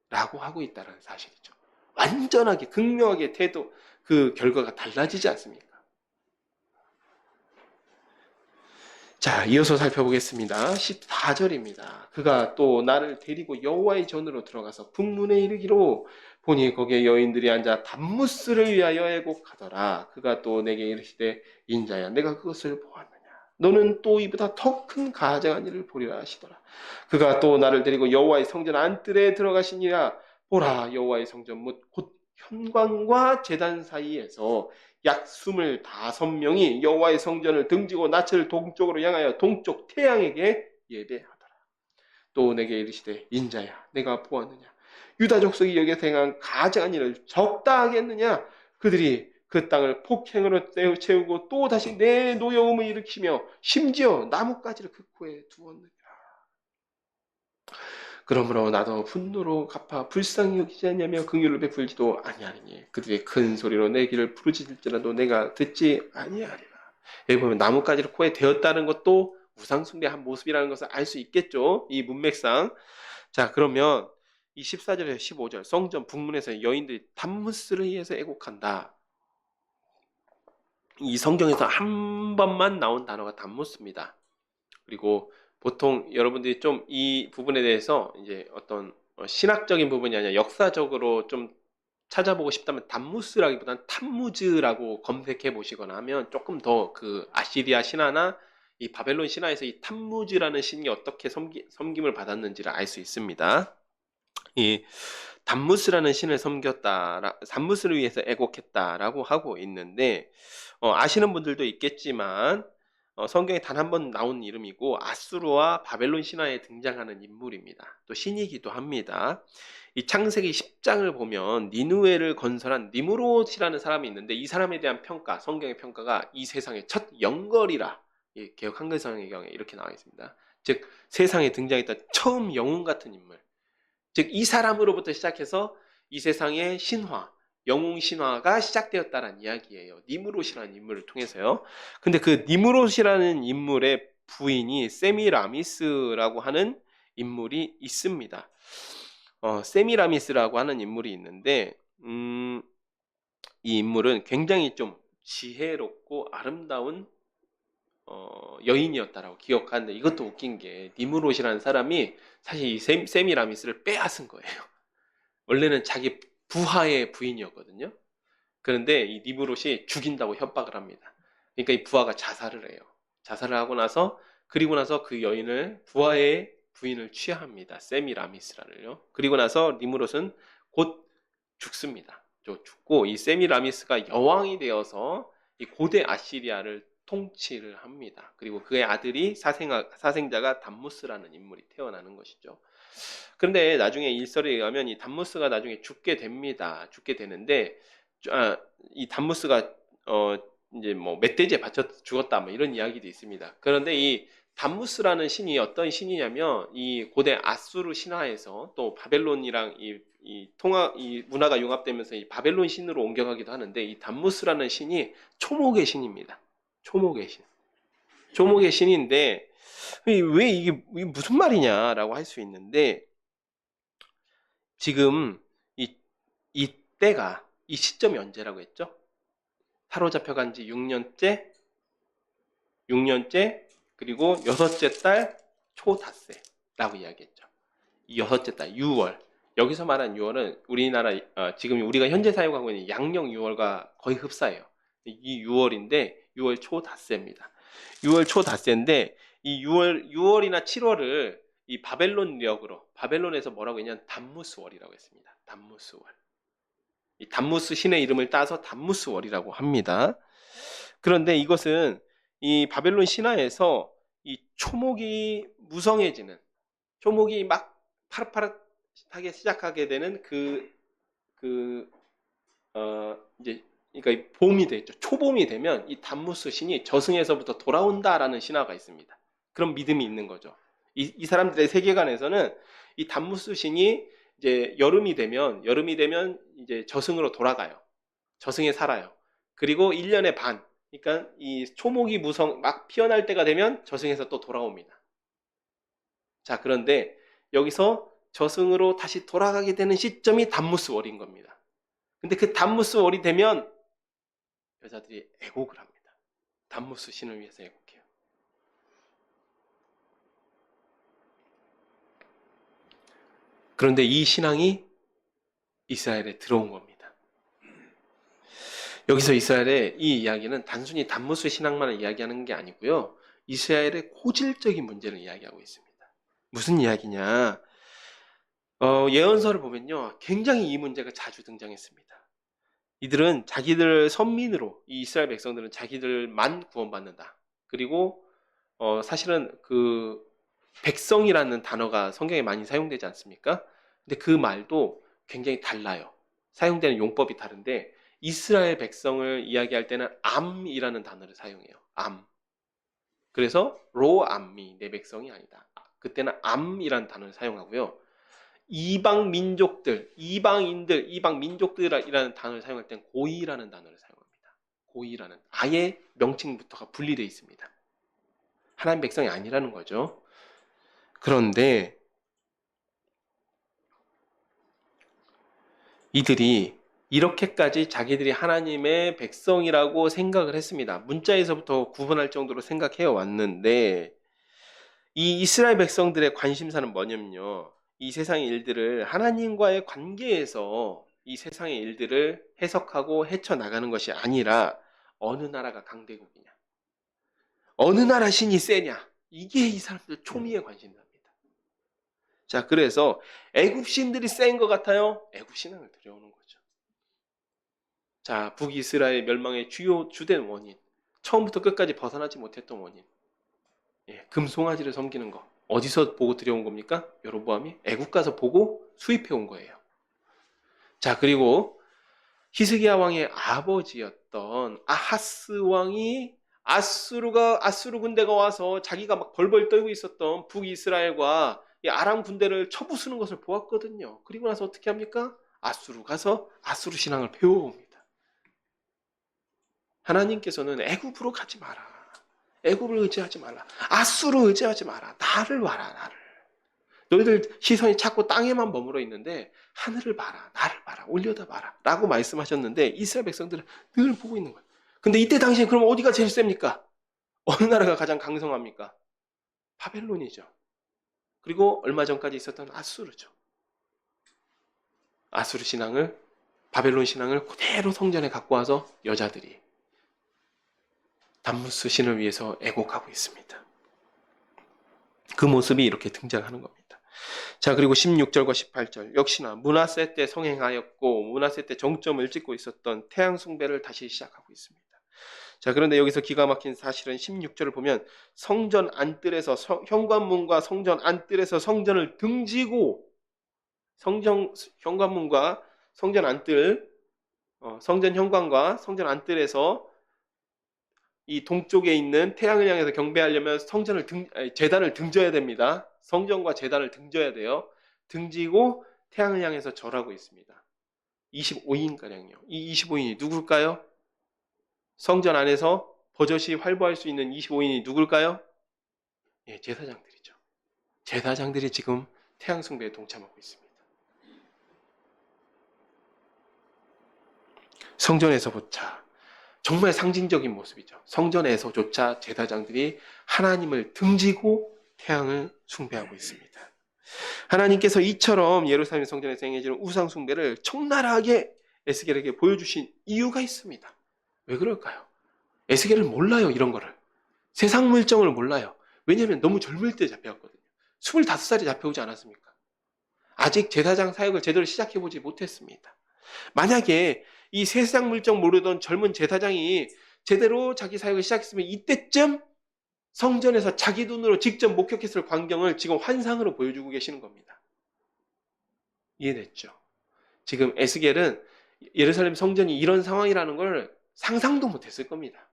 라고 하고 있다는 사실이죠. 완전하게 극명하게 그 결과가 달라지지 않습니까? 자, 이어서 살펴보겠습니다. 14절입니다. 그가 또 나를 데리고 여호와의 전으로 들어가서 북문에 이르기로 보니 거기에 여인들이 앉아 단무스를 위하여 애곡하더라. 그가 또 내게 이르시되 인자야 내가 그것을 보았느냐. 너는 또 이보다 더 큰 가증한 일을 보리라 하시더라. 그가 또 나를 데리고 여호와의 성전 안뜰에 들어가시니라. 보라 여호와의 성전 곧 현관과 제단 사이에서 약 25명이 여호와의 성전을 등지고 낯을 동쪽으로 향하여 동쪽 태양에게 예배하더라. 또 내게 이르시되 인자야 내가 보았느냐 유다 족속이 여기서 행한 가증한 일을 적다하게 했느냐 그들이 그 땅을 폭행으로 채우고 또 다시 내 노여움을 일으키며 심지어 나뭇가지를 그 코에 두었느니라. 그러므로 나도 분노로 갚아 불쌍히 여기지 않냐며 긍휼을 베풀지도 아니하리니 그들이 큰 소리로 내 길을 부르짖을지라도 내가 듣지 아니하리라. 여기 보면 나뭇가지를 코에 대었다는 것도 우상숭배한 모습이라는 것을 알 수 있겠죠. 이 문맥상. 자, 그러면 이 14절에서 15절 성전 북문에서 여인들이 담무스를 위해서 애곡한다. 이 성경에서 한 번만 나온 단어가 담무스입니다. 그리고 보통 여러분들이 좀 이 부분에 대해서 이제 어떤 신학적인 부분이 아니라 역사적으로 좀 찾아보고 싶다면 담무스라기보다는 탐무즈라고 검색해 보시거나 하면 조금 더 그 아시리아 신화나 이 바벨론 신화에서 이 탐무즈라는 신이 어떻게 섬김을 받았는지를 알 수 있습니다. 이 담무스라는 신을 섬겼다, 담무스를 위해서 애곡했다라고 하고 있는데 아시는 분들도 있겠지만 성경에 단 한 번 나온 이름이고 아수르와 바벨론 신화에 등장하는 인물입니다. 또 신이기도 합니다. 이 창세기 10장을 보면 니누에를 건설한 니무롯이라는 사람이 있는데 이 사람에 대한 평가, 성경의 평가가 이 세상의 첫 영걸이라 개역 한글 성경에 이렇게 나와 있습니다. 즉 세상에 등장했던 처음 영웅 같은 인물. 즉 이 사람으로부터 시작해서 이 세상의 신화, 영웅 신화가 시작되었다는 이야기예요. 니무롯이라는 인물을 통해서요. 근데 그 니무롯이라는 인물의 부인이 세미라미스라고 하는 인물이 있습니다. 세미라미스라고 하는 인물이 있는데 이 인물은 굉장히 좀 지혜롭고 아름다운 여인이었다라고 기억하는데 이것도 웃긴 게 니무롯이라는 사람이 사실 이 세미라미스를 빼앗은 거예요. 원래는 자기 부하의 부인이었거든요. 그런데 이 니무롯이 죽인다고 협박을 합니다. 그러니까 이 부하가 자살을 해요. 자살을 하고 나서 그리고 나서 그 여인을 부하의 부인을 취합니다. 세미라미스라를요. 그리고 나서 니무롯은 곧 죽습니다. 죽고 이 세미라미스가 여왕이 되어서 이 고대 아시리아를 통치를 합니다. 그리고 그의 아들이 사생자가 담무스라는 인물이 태어나는 것이죠. 그런데 나중에 일설에 의하면 이 담무스가 나중에 죽게 됩니다. 죽게 되는데 이 담무스가 이제 뭐 멧돼지에 받쳐 죽었다 뭐 이런 이야기도 있습니다. 그런데 이 담무스라는 신이 어떤 신이냐면 이 고대 아수르 신화에서 또 바벨론이랑 이 문화가 융합되면서 이 바벨론 신으로 옮겨가기도 하는데 이 담무스라는 신이 초목의 신입니다. 초목의 신. 초목의 신인데 왜 이게 무슨 말이냐라고 할 수 있는데 지금 이 때가 이 시점이 언제라고 했죠? 사로잡혀간 지 6년째 그리고 여섯째 달 초닷새라고 이야기했죠. 이 여섯째 달 6월 여기서 말한 6월은 우리나라 지금 우리가 현재 사용하고 있는 양력 6월과 거의 흡사해요. 이 6월인데 6월 초닷새입니다. 6월 초닷새인데 이 6월이나 7월을 이 바벨론력으로 바벨론에서 뭐라고 했냐면 담무스월이라고 했습니다. 담무스월. 이 담무스 신의 이름을 따서 담무스월이라고 합니다. 그런데 이것은 이 바벨론 신화에서 이 초목이 무성해지는 초목이 막 파릇파릇하게 시작하게 되는 이제 그러니까 봄이 되죠. 초봄이 되면 이 담무스 신이 저승에서부터 돌아온다라는 신화가 있습니다. 그런 믿음이 있는 거죠. 이 사람들의 세계관에서는 이 담무스 신이 이제 여름이 되면 이제 저승으로 돌아가요. 저승에 살아요. 그리고 1년의 반, 그러니까 이 초목이 막 피어날 때가 되면 저승에서 또 돌아옵니다. 자, 그런데 여기서 저승으로 다시 돌아가게 되는 시점이 담무스월인 겁니다. 근데 그 담무스월이 되면 여자들이 애곡을 합니다. 담무스 신을 위해서 애곡해요. 그런데 이 신앙이 이스라엘에 들어온 겁니다. 여기서 이스라엘의 이 이야기는 단순히 담무스 신앙만을 이야기하는 게 아니고요. 이스라엘의 고질적인 문제를 이야기하고 있습니다. 무슨 이야기냐? 예언서를 보면요. 굉장히 이 문제가 자주 등장했습니다. 이들은 자기들 선민으로, 이 이스라엘 백성들은 자기들만 구원받는다. 그리고 사실은 백성이라는 단어가 성경에 많이 사용되지 않습니까? 근데 그 말도 굉장히 달라요. 사용되는 용법이 다른데 이스라엘 백성을 이야기할 때는 암이라는 단어를 사용해요. 암. 그래서 로암미, 내 백성이 아니다. 그때는 암이라는 단어를 사용하고요. 이방 민족들, 이방인들, 이방 민족들이라는 단어를 사용할 땐 고이라는 단어를 사용합니다. 고이라는 아예 명칭부터가 분리되어 있습니다. 하나님 백성이 아니라는 거죠. 그런데 이들이 이렇게까지 자기들이 하나님의 백성이라고 생각을 했습니다. 문자에서부터 구분할 정도로 생각해 왔는데 이 이스라엘 백성들의 관심사는 뭐냐면요. 이 세상의 일들을 하나님과의 관계에서 이 세상의 일들을 해석하고 헤쳐나가는 것이 아니라 어느 나라가 강대국이냐, 어느 나라 신이 세냐, 이게 이 사람들 초미의 관심사입니다. 자, 그래서 애굽 신들이 센 것 같아요. 애굽 신앙을 들여오는 거죠. 자, 북이스라엘 멸망의 주된 원인, 처음부터 끝까지 벗어나지 못했던 원인, 금송아지를 섬기는 거. 어디서 보고 들여온 겁니까? 여로보암이 애국 가서 보고 수입해 온 거예요. 자, 그리고 히스기야 왕의 아버지였던 아하스 왕이 아수르 군대가 와서 자기가 막 벌벌 떨고 있었던 북이스라엘과 이 아람 군대를 쳐부수는 것을 보았거든요. 그리고 나서 어떻게 합니까? 아수르 가서 아수르 신앙을 배워옵니다. 하나님께서는 애굽으로 가지 마라. 애굽을 의지하지 말라. 아수르 의지하지 마라. 나를 봐라, 나를. 너희들 시선이 자꾸 땅에만 머물러 있는데 하늘을 봐라, 나를 봐라, 올려다 봐라 라고 말씀하셨는데 이스라엘 백성들은 늘 보고 있는 거예요. 근데 이때 당시에 그럼 어디가 제일 셉니까? 어느 나라가 가장 강성합니까? 바벨론이죠. 그리고 얼마 전까지 있었던 아수르죠. 아수르 신앙을, 바벨론 신앙을 그대로 성전에 갖고 와서 여자들이 담무스 신을 위해서 애곡하고 있습니다. 그 모습이 이렇게 등장하는 겁니다. 자, 그리고 16절과 18절 역시나 므낫세 때 성행하였고 므낫세 때 정점을 찍고 있었던 태양 숭배를 다시 시작하고 있습니다. 자, 그런데 여기서 기가 막힌 사실은 16절을 보면 성전 안뜰에서 현관문과 성전 안뜰에서 성전을 등지고 현관문과 성전 안뜰 성전 현관과 성전 안뜰에서 이 동쪽에 있는 태양을 향해서 경배하려면 제단을 등져야 됩니다. 성전과 제단을 등져야 돼요. 등지고 태양을 향해서 절하고 있습니다. 25인가량요. 이 25인이 누굴까요? 성전 안에서 버젓이 활보할 수 있는 25인이 누굴까요? 예, 제사장들이죠. 제사장들이 지금 태양 숭배에 동참하고 있습니다. 성전에서부터 정말 상징적인 모습이죠. 성전에서조차 제사장들이 하나님을 등지고 태양을 숭배하고 있습니다. 하나님께서 이처럼 예루살렘 성전에서 행해지는 우상 숭배를 적나라하게 에스겔에게 보여주신 이유가 있습니다. 왜 그럴까요? 에스겔은 몰라요, 이런 거를. 세상 물정을 몰라요. 왜냐하면 너무 젊을 때 잡혀왔거든요. 25살이 잡혀오지 않았습니까? 아직 제사장 사역을 제대로 시작해보지 못했습니다. 만약에 이 세상 물정 모르던 젊은 제사장이 제대로 자기 사역을 시작했으면 이때쯤 성전에서 자기 눈으로 직접 목격했을 광경을 지금 환상으로 보여주고 계시는 겁니다. 이해됐죠? 지금 에스겔은 예루살렘 성전이 이런 상황이라는 걸 상상도 못했을 겁니다.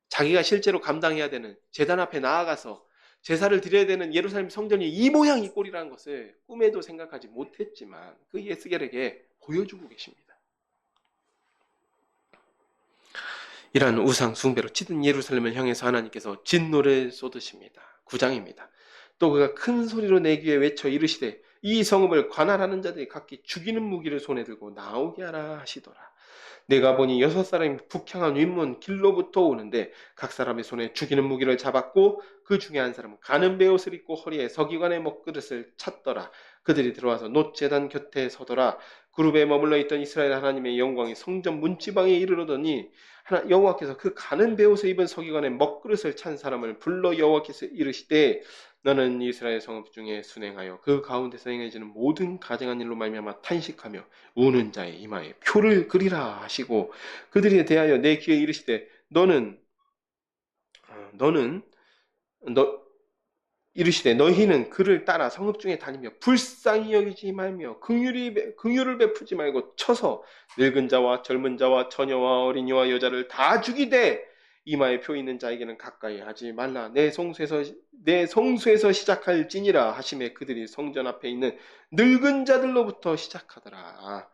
자기가 실제로 감당해야 되는 제단 앞에 나아가서 제사를 드려야 되는 예루살렘 성전이 이 모양 이 꼴이라는 것을 꿈에도 생각하지 못했지만 그 에스겔에게 보여주고 계십니다. 이러한 우상 숭배로 찌든 예루살렘을 향해서 하나님께서 진노를 쏟으십니다. 9장입니다. 또 그가 큰 소리로 내 귀에 외쳐 이르시되 이 성읍을 관할하는 자들이 각기 죽이는 무기를 손에 들고 나오게 하라 하시더라. 내가 보니 6사람이 북향한 윗문 길로부터 오는데 각 사람의 손에 죽이는 무기를 잡았고 그 중에 한 사람은 가는 베옷을 입고 허리에 서기관의 먹그릇을 찼더라. 그들이 들어와서 놋제단 곁에 서더라. 그룹에 머물러 있던 이스라엘 하나님의 영광이 성전 문지방에 이르러더니 여호와께서 그 가는 베옷을 입은 서기관의 먹그릇을 찬 사람을 불러 여호와께서 이르시되 너는 이스라엘 성읍 중에 순행하여 그 가운데서 행해지는 모든 가증한 일로 말미암아 탄식하며 우는 자의 이마에 표를 그리라 하시고 그들에 대하여 내 귀에 이르시되 너는 이르시되 너희는 그를 따라 성읍 중에 다니며 불쌍히 여기지 말며 긍휼을 베푸지 말고 쳐서 늙은 자와 젊은 자와 처녀와 어린이와 여자를 다 죽이되 이마에 표 있는 자에게는 가까이 하지 말라. 내 성소에서 시작할지니라 하심에 그들이 성전 앞에 있는 늙은 자들로부터 시작하더라.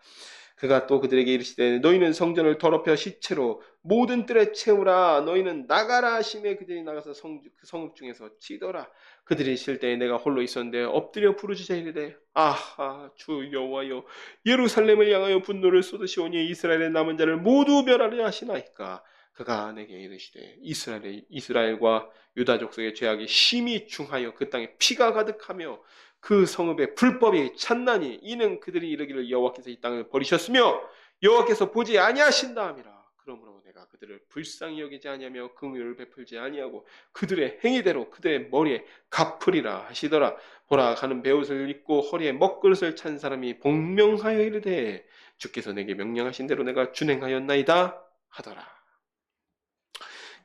그가 또 그들에게 이르시되 너희는 성전을 더럽혀 시체로 모든 뜰에 채우라. 너희는 나가라 하심에 그들이 나가서 그 성읍 중에서 치더라. 그들이 쉴 때에 내가 홀로 있었는데 엎드려 부르짖어 이르되 아하 주 여호와여 예루살렘을 향하여 분노를 쏟으시오니 이스라엘의 남은 자를 모두 멸하려 하시나이까. 그가 내게 이르시되 이스라엘과 유다 족속의 죄악이 심히 중하여 그 땅에 피가 가득하며 그 성읍의 불법이 찬나니 이는 그들이 이르기를 여호와께서 이 땅을 버리셨으며 여호와께서 보지 아니하신다 함이라. 그러므로 내가 그들을 불쌍히 여기지 아니하며 긍휼을 베풀지 아니하고 그들의 행위대로 그들의 머리에 갚으리라 하시더라. 보라 가는 베옷을 입고 허리에 먹그릇을 찬 사람이 복명하여 이르되 주께서 내게 명령하신 대로 내가 준행하였나이다 하더라.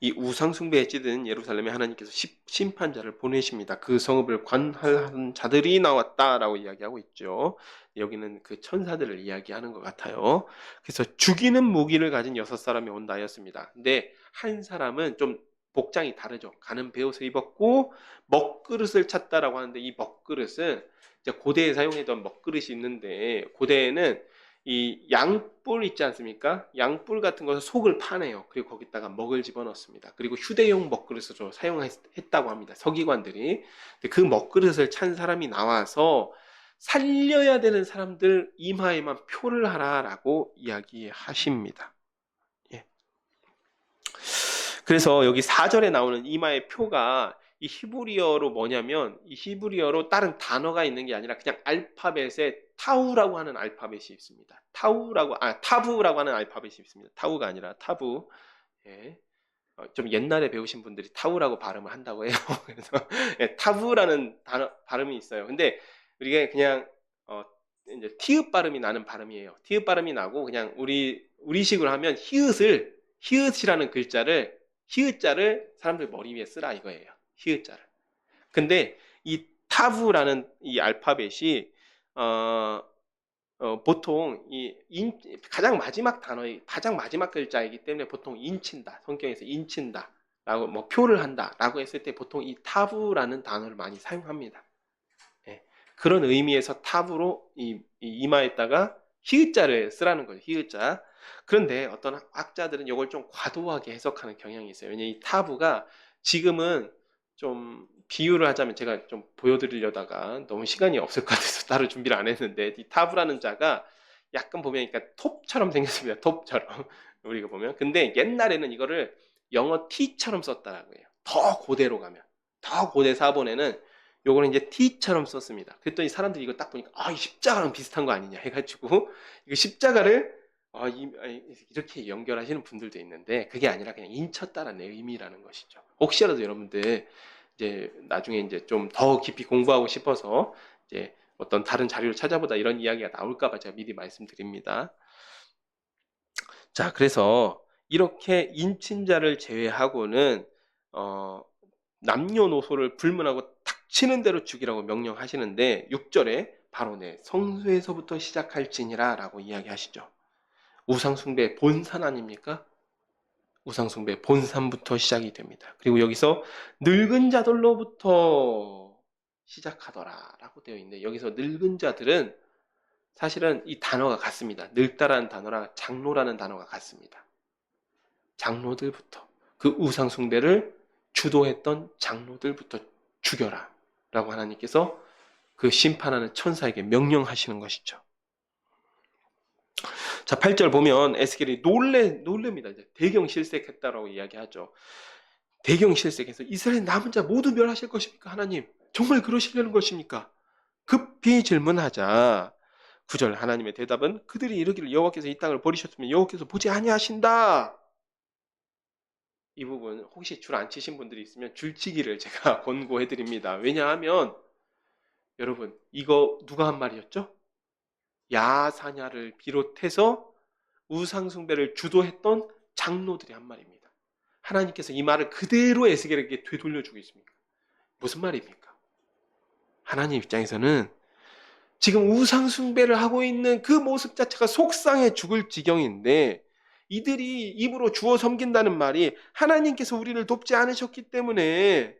이 우상 숭배에 찌든 예루살렘에 하나님께서 심판자를 보내십니다. 그 성읍을 관할하는 자들이 나왔다라고 이야기하고 있죠. 여기는 그 천사들을 이야기하는 것 같아요. 그래서 죽이는 무기를 가진 6사람이 온다였습니다. 근데 한 사람은 좀 복장이 다르죠. 가는 베옷을 입었고 먹그릇을 찼다라고 하는데 이 먹그릇은 이제 고대에 사용했던 먹그릇이 있는데 고대에는 이 양뿔 있지 않습니까? 양뿔 같은 것을 속을 파내요. 그리고 거기다가 먹을 집어넣습니다. 그리고 휴대용 먹그릇으로 사용했다고 합니다. 서기관들이. 근데 그 먹그릇을 찬 사람이 나와서 살려야 되는 사람들 이마에만 표를 하라라고 이야기하십니다. 예. 그래서 여기 4절에 나오는 이마의 표가 이 히브리어로 뭐냐면 이 히브리어로 다른 단어가 있는 게 아니라 그냥 알파벳에 타우라고 하는 알파벳이 있습니다. 타부라고 하는 알파벳이 있습니다. 타우가 아니라 타부. 예. 좀 옛날에 배우신 분들이 타우라고 발음을 한다고 해요. 그래서 예, 타부라는 단어 발음이 있어요. 근데 우리가 그냥 이제 티읕 발음이 나는 발음이에요. 티읕 발음이 나고 그냥 우리식으로 하면 히읗이라는 글자를 히읗자를 사람들 머리 위에 쓰라 이거예요. 히읗자를. 근데 이 타부라는 이 알파벳이 보통 가장 마지막 단어의 가장 마지막 글자이기 때문에 보통 인친다. 성경에서 인친다라고 뭐 표를 한다라고 했을 때 보통 이 타부라는 단어를 많이 사용합니다. 예, 그런 의미에서 타부로 이마에다가 히읗자를 쓰라는 거죠. 히읗자. 그런데 어떤 학자들은 이걸 좀 과도하게 해석하는 경향이 있어요. 왜냐하면 이 타부가 지금은 좀 비유를 하자면 제가 좀 보여드리려다가 너무 시간이 없을 것 같아서 따로 준비를 안 했는데 이 타부라는 자가 약간 보면 그러니까 톱처럼 생겼습니다. 톱처럼 우리가 보면. 근데 옛날에는 이거를 영어 T처럼 썼다라고 해요. 더 고대로 가면 더 고대 사본에는 요거는 이제 T처럼 썼습니다. 그랬더니 사람들이 이거 딱 보니까 이 십자가랑 비슷한 거 아니냐 해가지고 이거 십자가를 이렇게 연결하시는 분들도 있는데 그게 아니라 그냥 인쳤다라는 의미라는 것이죠. 혹시라도 여러분들 이제 나중에 이제 좀 더 깊이 공부하고 싶어서 이제 어떤 다른 자료를 찾아보다 이런 이야기가 나올까봐 제가 미리 말씀드립니다. 자, 그래서 이렇게 인친자를 제외하고는 남녀노소를 불문하고 닥치는 대로 죽이라고 명령하시는데 6절에 바로 내 성소에서부터 시작할지니라 라고 이야기하시죠. 우상숭배 본산 아닙니까? 우상숭배 본산부터 시작이 됩니다. 그리고 여기서 늙은 자들로부터 시작하더라 라고 되어 있는데 여기서 늙은 자들은 사실은 이 단어가 같습니다. 늙다라는 단어랑 장로라는 단어가 같습니다. 장로들부터 그 우상숭배를 주도했던 장로들부터 죽여라 라고 하나님께서 그 심판하는 천사에게 명령하시는 것이죠. 자, 8절 보면 에스겔이 놀랍니다. 이제 대경실색했다라고 이야기하죠. 대경실색해서 이스라엘 남은 자 모두 멸하실 것입니까? 하나님 정말 그러시려는 것입니까? 급히 질문하자 9절 하나님의 대답은 그들이 이르기를 여호와께서 이 땅을 버리셨으면 여호와께서 보지 아니하신다. 이 부분 혹시 줄 안 치신 분들이 있으면 줄치기를 제가 권고해드립니다. 왜냐하면 여러분 이거 누가 한 말이었죠? 야사냐를 비롯해서 우상숭배를 주도했던 장로들이 한 말입니다. 하나님께서 이 말을 그대로 에스겔에게 되돌려주고 있습니다. 무슨 말입니까? 하나님 입장에서는 지금 우상 숭배를 하고 있는 그 모습 자체가 속상해 죽을 지경인데 이들이 입으로 주어 섬긴다는 말이 하나님께서 우리를 돕지 않으셨기 때문에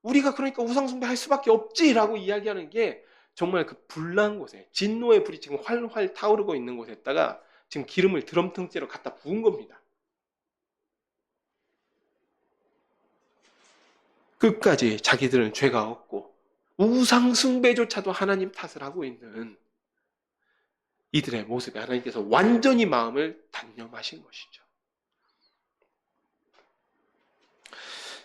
우리가 그러니까 우상 숭배할 수밖에 없지라고 이야기하는 게 정말 그 불난 곳에 진노의 불이 지금 활활 타오르고 있는 곳에다가 지금 기름을 드럼통째로 갖다 부은 겁니다. 끝까지 자기들은 죄가 없고 우상 숭배조차도 하나님 탓을 하고 있는 이들의 모습에 하나님께서 완전히 마음을 단념하신 것이죠.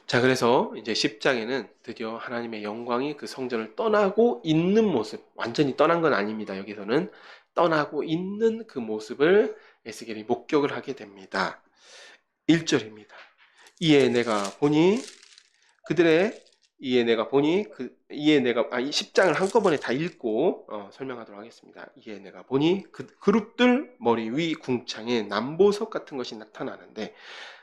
자, 그래서 이제 10장에는 드디어 하나님의 영광이 그 성전을 떠나고 있는 모습, 완전히 떠난 건 아닙니다. 여기서는 떠나고 있는 그 모습을 에스겔이 목격을 하게 됩니다. 1절입니다. 이에 내가 보니 이 10장을 한꺼번에 다 읽고 설명하도록 하겠습니다. 이에 내가 보니 그 그룹들 머리 위 궁창에 남보석 같은 것이 나타나는데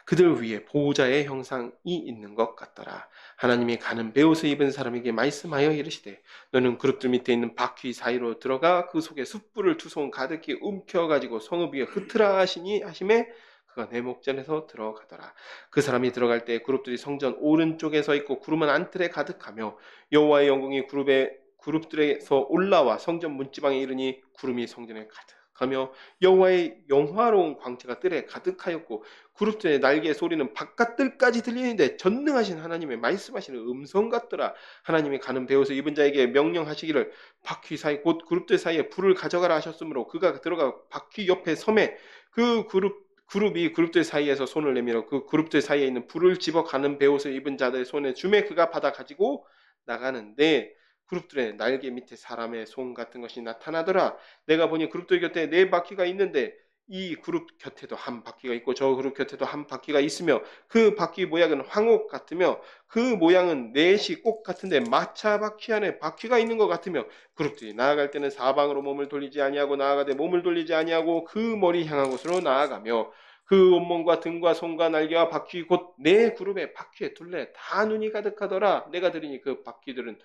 그들 위에 보호자의 형상이 있는 것 같더라. 하나님이 가는 베옷을 입은 사람에게 말씀하여 이르시되 너는 그룹들 밑에 있는 바퀴 사이로 들어가 그 속에 숯불을 두 손 가득히 움켜가지고 성읍 위에 흩으라 하시니 하심에 그가 내 목전에서 들어가더라. 그 사람이 들어갈 때 그룹들이 성전 오른쪽에 서 있고 구름은 안뜰에 가득하며 여호와의 영광이 그룹들에서 올라와 성전 문지방에 이르니 구름이 성전에 가득하며 여호와의 영화로운 광채가 뜰에 가득하였고 그룹들의 날개의 소리는 바깥뜰까지 들리는데 전능하신 하나님의 말씀하시는 음성 같더라. 하나님이 가는 베옷을 입은 자에게 명령하시기를 바퀴 사이 곧 그룹들 사이에 불을 가져가라 하셨으므로 그가 들어가 바퀴 옆에 섬에 그 그룹이 그룹들 사이에서 손을 내밀어 그 그룹들 사이에 있는 불을 집어 가는 베옷을 입은 자들의 손에 주매 그가 받아 가지고 나가는데 그룹들의 날개 밑에 사람의 손 같은 것이 나타나더라. 내가 보니 그룹들 곁에 네 바퀴가 있는데 이 그룹 곁에도 한 바퀴가 있고 저 그룹 곁에도 한 바퀴가 있으며 그 바퀴 모양은 황옥 같으며 그 모양은 넷이 꼭 같은데 마차 바퀴 안에 바퀴가 있는 것 같으며 그룹들이 나아갈 때는 사방으로 몸을 돌리지 아니하고 나아가되 몸을 돌리지 아니하고 그 머리 향한 곳으로 나아가며 그 온몸과 등과 손과 날개와 바퀴 곧 네 그룹의 바퀴의 둘레 다 눈이 가득하더라. 내가 들으니 그 바퀴들을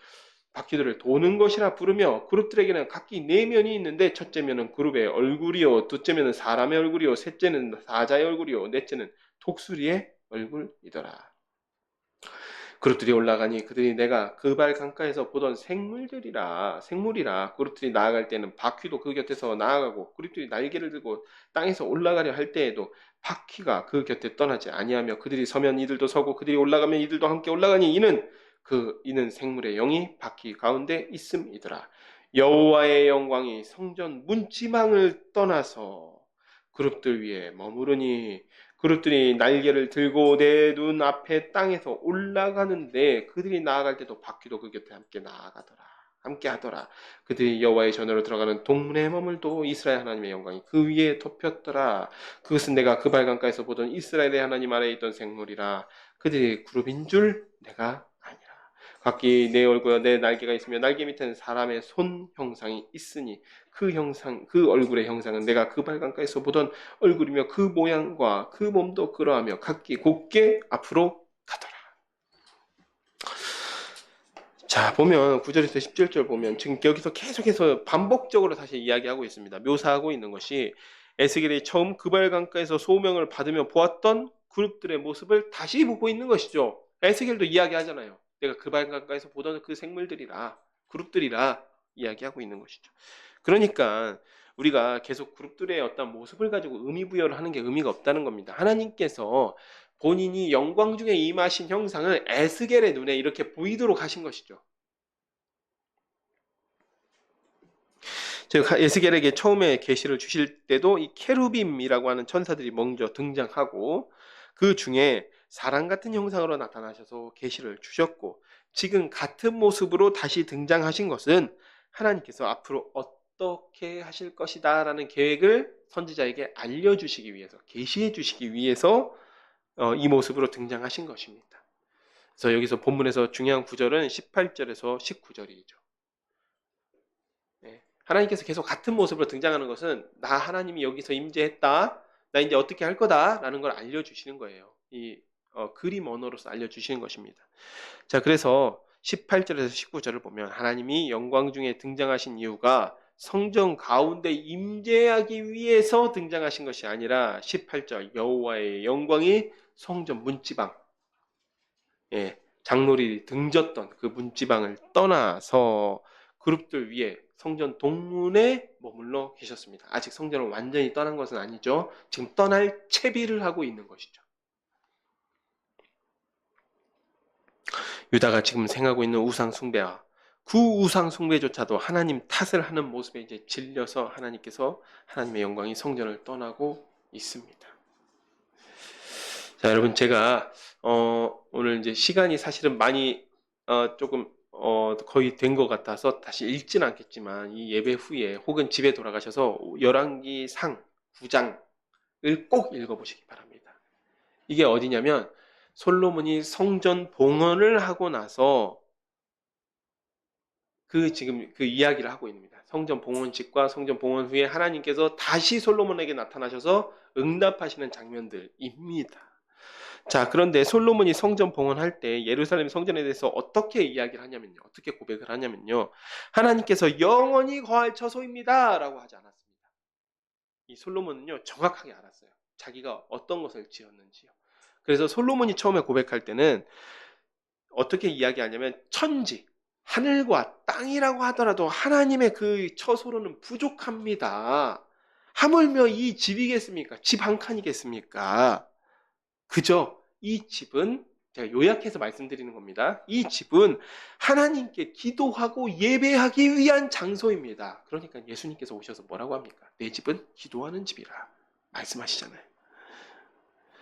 도는 것이라 부르며 그룹들에게는 각기 네 면이 있는데 첫째 면은 그룹의 얼굴이요 둘째 면은 사람의 얼굴이요 셋째는 사자의 얼굴이요 넷째는 독수리의 얼굴이더라. 그룹들이 올라가니 그들이 내가 그발 강가에서 보던 생물이라 그룹들이 나아갈 때는 바퀴도 그 곁에서 나아가고 그룹들이 날개를 들고 땅에서 올라가려 할 때에도 바퀴가 그 곁에 떠나지 아니하며 그들이 서면 이들도 서고 그들이 올라가면 이들도 함께 올라가니 이는 생물의 영이 바퀴 가운데 있음이더라. 여호와의 영광이 성전 문지방을 떠나서 그룹들 위에 머무르니 그룹들이 날개를 들고 내 눈 앞에 땅에서 올라가는데 그들이 나아갈 때도 바퀴도 그 곁에 함께 하더라. 그들이 여호와의 전으로 들어가는 동문에 머물도 이스라엘 하나님의 영광이 그 위에 덮였더라. 그것은 내가 그 발강가에서 보던 이스라엘의 하나님 아래에 있던 생물이라. 그들이 그룹인 줄 내가 아니라. 각기 내 얼굴과 내 날개가 있으며 날개 밑에는 사람의 손 형상이 있으니 그 얼굴의 형상은 내가 그 발강가에서 보던 얼굴이며 그 모양과 그 몸도 그러하며 각기 곱게 앞으로 가더라. 자, 보면 9절에서 17절 보면 지금 여기서 계속해서 반복적으로 다시 이야기하고 있습니다. 묘사하고 있는 것이 에스겔이 처음 그발강가에서 소명을 받으며 보았던 그룹들의 모습을 다시 보고 있는 것이죠. 에스겔도 이야기하잖아요. 내가 그발강가에서 보던 그 생물들이라 그룹들이라 이야기하고 있는 것이죠. 그러니까 우리가 계속 그룹들의 어떤 모습을 가지고 의미 부여를 하는 게 의미가 없다는 겁니다. 하나님께서 본인이 영광 중에 임하신 형상을 에스겔의 눈에 이렇게 보이도록 하신 것이죠. 즉 에스겔에게 처음에 계시를 주실 때도 이 케루빔이라고 하는 천사들이 먼저 등장하고 그 중에 사람 같은 형상으로 나타나셔서 계시를 주셨고 지금 같은 모습으로 다시 등장하신 것은 하나님께서 앞으로 어떻게 하실 것이다 라는 계획을 선지자에게 알려주시기 위해서 계시해 주시기 위해서 이 모습으로 등장하신 것입니다. 그래서 여기서 본문에서 중요한 구절은 18절에서 19절이죠. 하나님께서 계속 같은 모습으로 등장하는 것은 나 하나님이 여기서 임재했다. 나 이제 어떻게 할 거다라는 걸 알려주시는 거예요. 이 그림 언어로서 알려주시는 것입니다. 자, 그래서 18절에서 19절을 보면 하나님이 영광 중에 등장하신 이유가 성전 가운데 임재하기 위해서 등장하신 것이 아니라 18절 여호와의 영광이 성전 문지방, 장로들이 등졌던 그 문지방을 떠나서 그룹들 위에 성전 동문에 머물러 계셨습니다. 아직 성전을 완전히 떠난 것은 아니죠. 지금 떠날 채비를 하고 있는 것이죠. 유다가 지금 생하고 있는 우상 숭배와 그 우상 숭배조차도 하나님 탓을 하는 모습에 이제 질려서 하나님께서 하나님의 영광이 성전을 떠나고 있습니다. 자, 여러분 제가 오늘 이제 시간이 사실은 많이 조금 거의 된 것 같아서 다시 읽지는 않겠지만 이 예배 후에 혹은 집에 돌아가셔서 열왕기상 9장을 꼭 읽어보시기 바랍니다. 이게 어디냐면 솔로몬이 성전 봉헌을 하고 나서 지금 그 이야기를 하고 있습니다. 성전 봉헌식과 성전 봉헌 후에 하나님께서 다시 솔로몬에게 나타나셔서 응답하시는 장면들입니다. 자, 그런데 솔로몬이 성전 봉헌할 때 예루살렘 성전에 대해서 어떻게 이야기를 하냐면요. 어떻게 고백을 하냐면요. 하나님께서 영원히 거할 처소입니다. 라고 하지 않았습니다. 이 솔로몬은요, 정확하게 알았어요. 자기가 어떤 것을 지었는지요. 그래서 솔로몬이 처음에 고백할 때는 어떻게 이야기하냐면 천지, 하늘과 땅이라고 하더라도 하나님의 그 처소로는 부족합니다. 하물며 이 집이겠습니까? 집 한 칸이겠습니까? 그저 이 집은 제가 요약해서 말씀드리는 겁니다. 이 집은 하나님께 기도하고 예배하기 위한 장소입니다. 그러니까 예수님께서 오셔서 뭐라고 합니까? 내 집은 기도하는 집이라 말씀하시잖아요.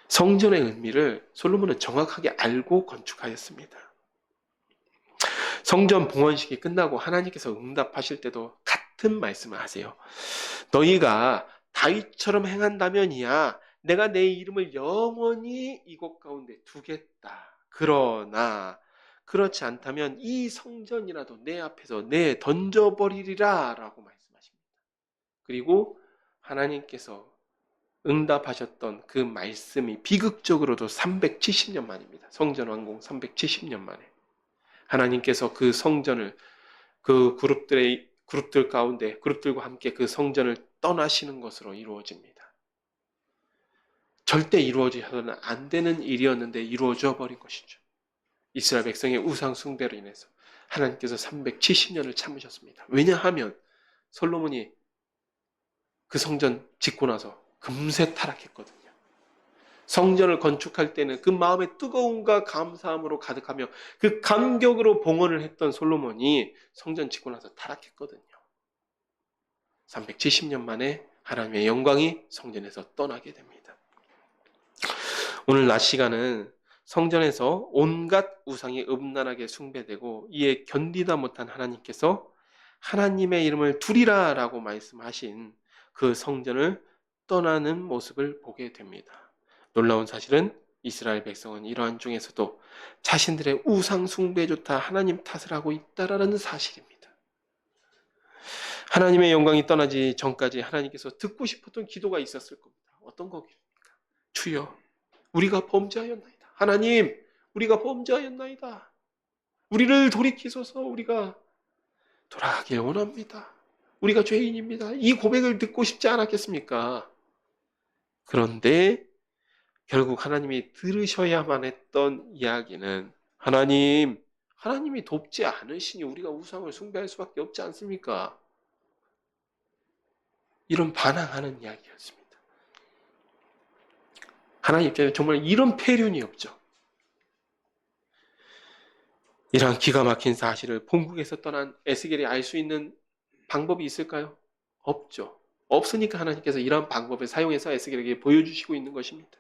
성전의 의미를 솔로몬은 정확하게 알고 건축하였습니다. 성전 봉헌식이 끝나고 하나님께서 응답하실 때도 같은 말씀을 하세요. 너희가 다윗처럼 행한다면이야 내가 내 이름을 영원히 이곳 가운데 두겠다. 그러나 그렇지 않다면 이 성전이라도 내 앞에서 내 던져버리리라 라고 말씀하십니다. 그리고 하나님께서 응답하셨던 그 말씀이 비극적으로도 370년 만입니다. 성전 완공 370년 만에 하나님께서 그 성전을 그 그룹들 가운데 그룹들과 함께 그 성전을 떠나시는 것으로 이루어집니다. 절대 이루어져서는 안 되는 일이었는데 이루어져 버린 것이죠. 이스라엘 백성의 우상 숭배로 인해서 하나님께서 370년을 참으셨습니다. 왜냐하면 솔로몬이 그 성전 짓고 나서 금세 타락했거든요. 성전을 건축할 때는 그 마음의 뜨거움과 감사함으로 가득하며 그 감격으로 봉헌을 했던 솔로몬이 성전 짓고 나서 타락했거든요. 370년 만에 하나님의 영광이 성전에서 떠나게 됩니다. 오늘 낮 시간은 성전에서 온갖 우상이 음란하게 숭배되고 이에 견디다 못한 하나님께서 하나님의 이름을 두리라 라고 말씀하신 그 성전을 떠나는 모습을 보게 됩니다. 놀라운 사실은 이스라엘 백성은 이러한 중에서도 자신들의 우상 숭배조차 하나님 탓을 하고 있다라는 사실입니다. 하나님의 영광이 떠나지 전까지 하나님께서 듣고 싶었던 기도가 있었을 겁니다. 어떤 거입니까? 주여 우리가 범죄하였나이다. 하나님 우리가 범죄하였나이다. 우리를 돌이키소서. 우리가 돌아가길 원합니다. 우리가 죄인입니다. 이 고백을 듣고 싶지 않았겠습니까? 그런데 결국 하나님이 들으셔야만 했던 이야기는 하나님이 돕지 않으시니 우리가 우상을 숭배할 수밖에 없지 않습니까? 이런 반항하는 이야기였습니다. 하나님 입장에 정말 이런 폐륜이 없죠. 이러한 기가 막힌 사실을 본국에서 떠난 에스겔이 알 수 있는 방법이 있을까요? 없죠. 없으니까 하나님께서 이러한 방법을 사용해서 에스겔에게 보여주시고 있는 것입니다.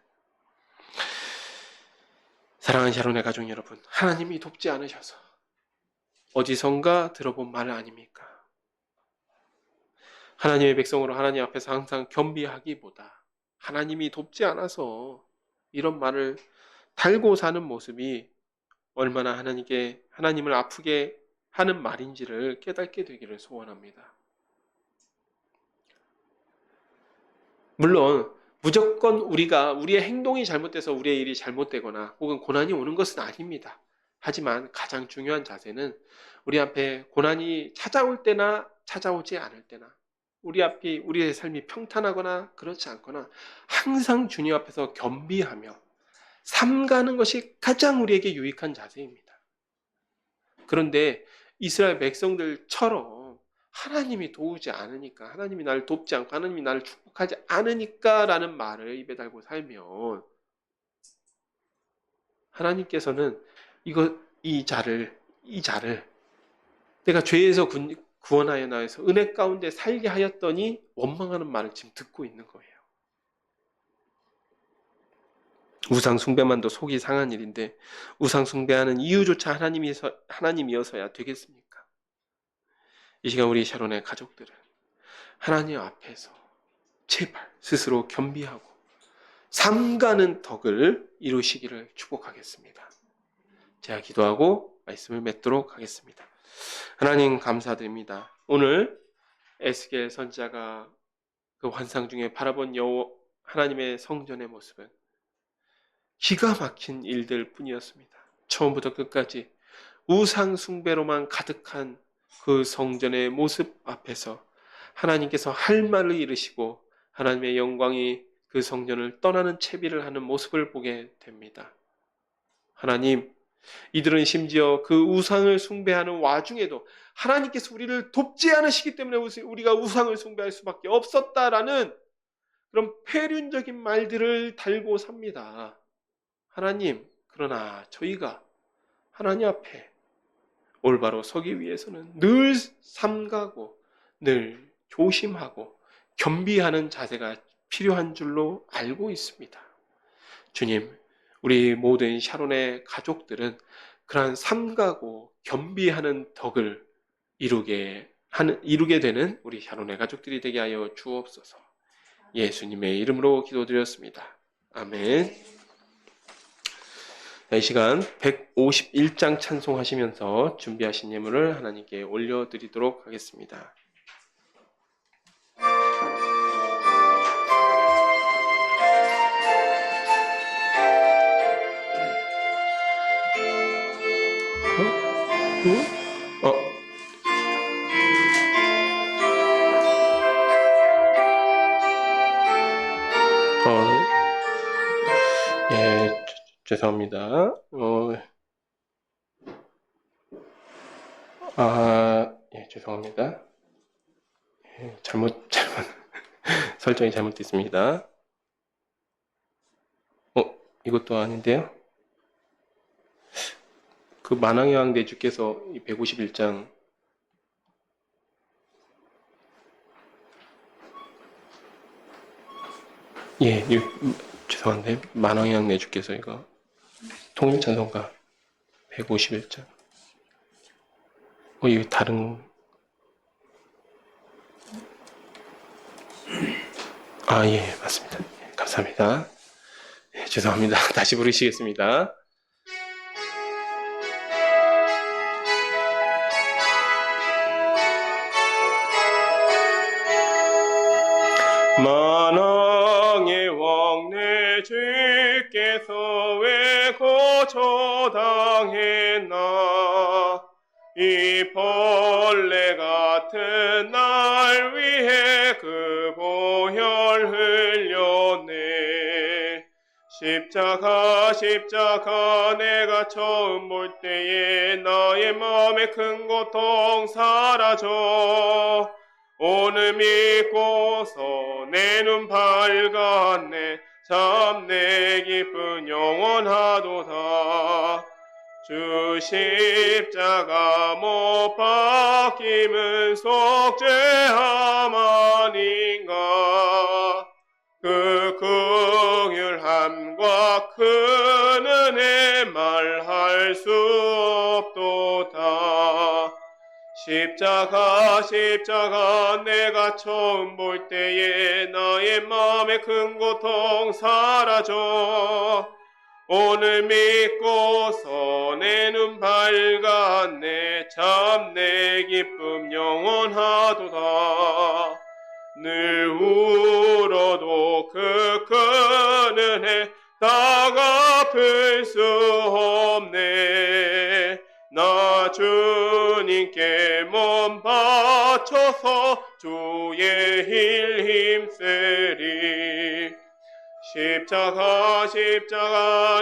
사랑하는 샤론의 가족 여러분, 하나님이 돕지 않으셔서 어디선가 들어본 말 아닙니까? 하나님의 백성으로 하나님 앞에서 항상 겸비하기보다 하나님이 돕지 않아서 이런 말을 달고 사는 모습이 얼마나 하나님을 아프게 하는 말인지를 깨닫게 되기를 소원합니다. 물론 무조건 우리의 행동이 잘못돼서 우리의 일이 잘못되거나 혹은 고난이 오는 것은 아닙니다. 하지만 가장 중요한 자세는 우리 앞에 고난이 찾아올 때나 찾아오지 않을 때나 우리 앞이 우리의 삶이 평탄하거나 그렇지 않거나 항상 주님 앞에서 겸비하며 삼가는 것이 가장 우리에게 유익한 자세입니다. 그런데 이스라엘 백성들처럼 하나님이 도우지 않으니까, 하나님이 나를 돕지 않고 하나님이 나를 축복하지 않으니까 라는 말을 입에 달고 살면 하나님께서는 이 자를 내가 죄에서 구원하여 나에서 은혜 가운데 살게 하였더니 원망하는 말을 지금 듣고 있는 거예요. 우상 숭배만도 속이 상한 일인데 우상 숭배하는 이유조차 하나님이어서야 되겠습니까? 이 시간 우리 샤론의 가족들은 하나님 앞에서 제발 스스로 겸비하고 삼가는 덕을 이루시기를 축복하겠습니다. 제가 기도하고 말씀을 맺도록 하겠습니다. 하나님 감사드립니다. 오늘 에스겔 선지자가 그 환상 중에 바라본 하나님의 성전의 모습은 기가 막힌 일들 뿐이었습니다. 처음부터 끝까지 우상 숭배로만 가득한 그 성전의 모습 앞에서 하나님께서 할 말을 이루시고 하나님의 영광이 그 성전을 떠나는 채비를 하는 모습을 보게 됩니다. 하나님, 이들은 심지어 그 우상을 숭배하는 와중에도 하나님께서 우리를 돕지 않으시기 때문에 우리가 우상을 숭배할 수밖에 없었다라는 그런 폐륜적인 말들을 달고 삽니다. 하나님, 그러나 저희가 하나님 앞에 올바로 서기 위해서는 늘 삼가고 늘 조심하고 겸비하는 자세가 필요한 줄로 알고 있습니다. 주님, 우리 모든 샤론의 가족들은 그러한 삼가고 겸비하는 덕을 이루게 되는 우리 샤론의 가족들이 되게 하여 주옵소서. 예수님의 이름으로 기도드렸습니다. 아멘. 이 시간 151장 찬송하시면서 준비하신 예물을 하나님께 올려드리도록 하겠습니다. 예, 죄송합니다. 예, 죄송합니다. 예, 잘못 설정이 잘못됐습니다. 이것도 아닌데요. 그 만왕의 왕 내주께서 이 151장 예, 죄송한데 만왕의 왕 내주께서 이거 통일찬송가 151장 이거 다른 예, 맞습니다. 예, 감사합니다. 예, 죄송합니다. 다시 부르시겠습니다. 만왕의 왕 내 주께서 왜 거처당했나 이 벌레 같은 날 위해 그 보혈 흘렸네. 십자가 내가 처음 볼 때에 나의 마음에 큰 고통 사라져. 오늘 믿고서 내 눈 밝았네. 참 내 기쁨 영원하도다. 주 십자가 못 박힘은 속죄함 아닌가. 그 긍휼함과 큰 은혜 말할 수 없도다. 십자가 내가 처음 볼 때에 나의 마음에 큰 고통 사라져. 오늘 믿고서 내 눈 밝았네. 참 내 기쁨 영원하도다. 늘 울어도 그 큰 은혜 다 갚을 수 없네. 바쳐서 주의 일 힘쓰리. 십자가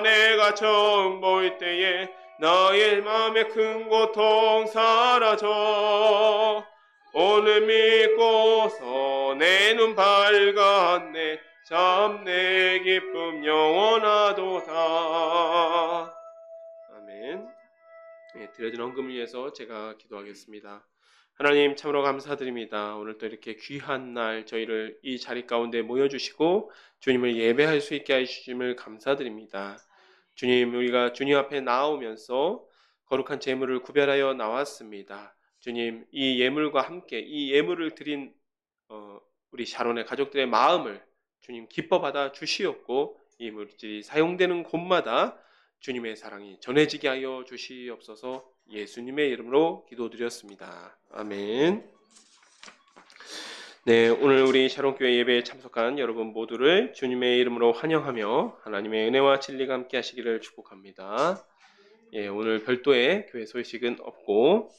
내가 처음 볼 때에 나의 맘에 큰 고통 사라져. 오늘 믿고서 내 눈 밝았네. 참 내 기쁨 영원하도다. 아멘. 드려진 헌금을 위해서 제가 기도하겠습니다. 하나님 참으로 감사드립니다. 오늘 또 이렇게 귀한 날 저희를 이 자리 가운데 모여주시고 주님을 예배할 수 있게 해주심을 감사드립니다. 주님, 우리가 주님 앞에 나오면서 거룩한 제물을 구별하여 나왔습니다. 주님, 이 예물과 함께 이 예물을 드린 우리 샤론의 가족들의 마음을 주님 기뻐 받아 주시옵고 이 물질이 사용되는 곳마다 주님의 사랑이 전해지게 하여 주시옵소서. 예수님의 이름으로 기도드렸습니다. 아멘. 네, 오늘 우리 샤론교회 예배에 참석한 여러분 모두를 주님의 이름으로 환영하며 하나님의 은혜와 진리가 함께 하시기를 축복합니다. 오늘 별도의 교회 소식은 없고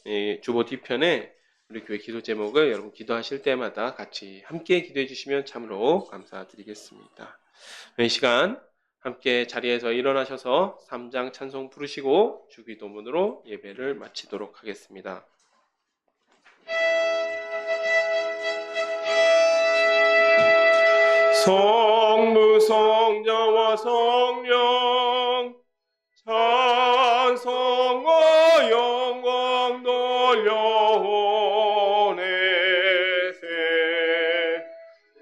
주보 뒤편에 우리 교회 기도 제목을 여러분 기도하실 때마다 같이 함께 기도해 주시면 참으로 감사드리겠습니다. 이 시간 함께 자리에서 일어나셔서 3장 찬송 부르시고 주기도문으로 예배를 마치도록 하겠습니다. 성부 성자와 성령 찬송과 영광 돌려오네.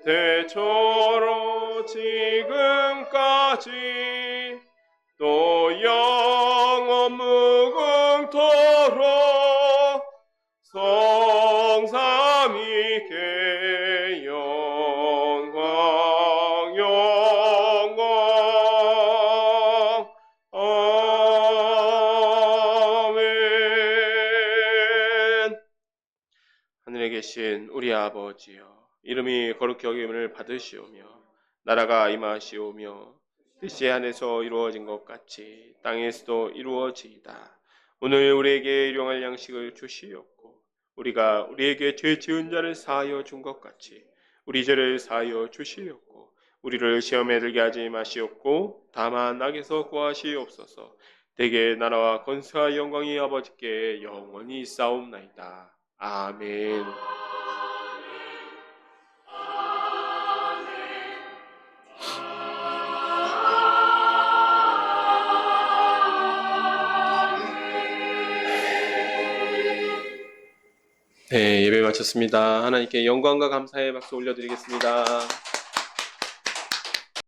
대초로 지금까지 또 영원 무궁토록 성삼위께 영광 아멘. 하늘에 계신 우리 아버지여, 이름이 거룩히 여김을 받으시오며 나라가 임하시오며 뜻이 하늘에서 이루어진 것 같이 땅에서도 이루어지이다. 오늘 우리에게 일용할 양식을 주시옵고 우리가 우리에게 죄 지은 자를 사하여 준 것 같이 우리 죄를 사하여 주시옵고 우리를 시험에 들게 하지 마시옵고 다만 악에서 구하시옵소서. 대개 나라와 권세와 영광이 아버지께 영원히 있사옵나이다. 아멘. 네, 예배 마쳤습니다. 하나님께 영광과 감사의 박수 올려드리겠습니다.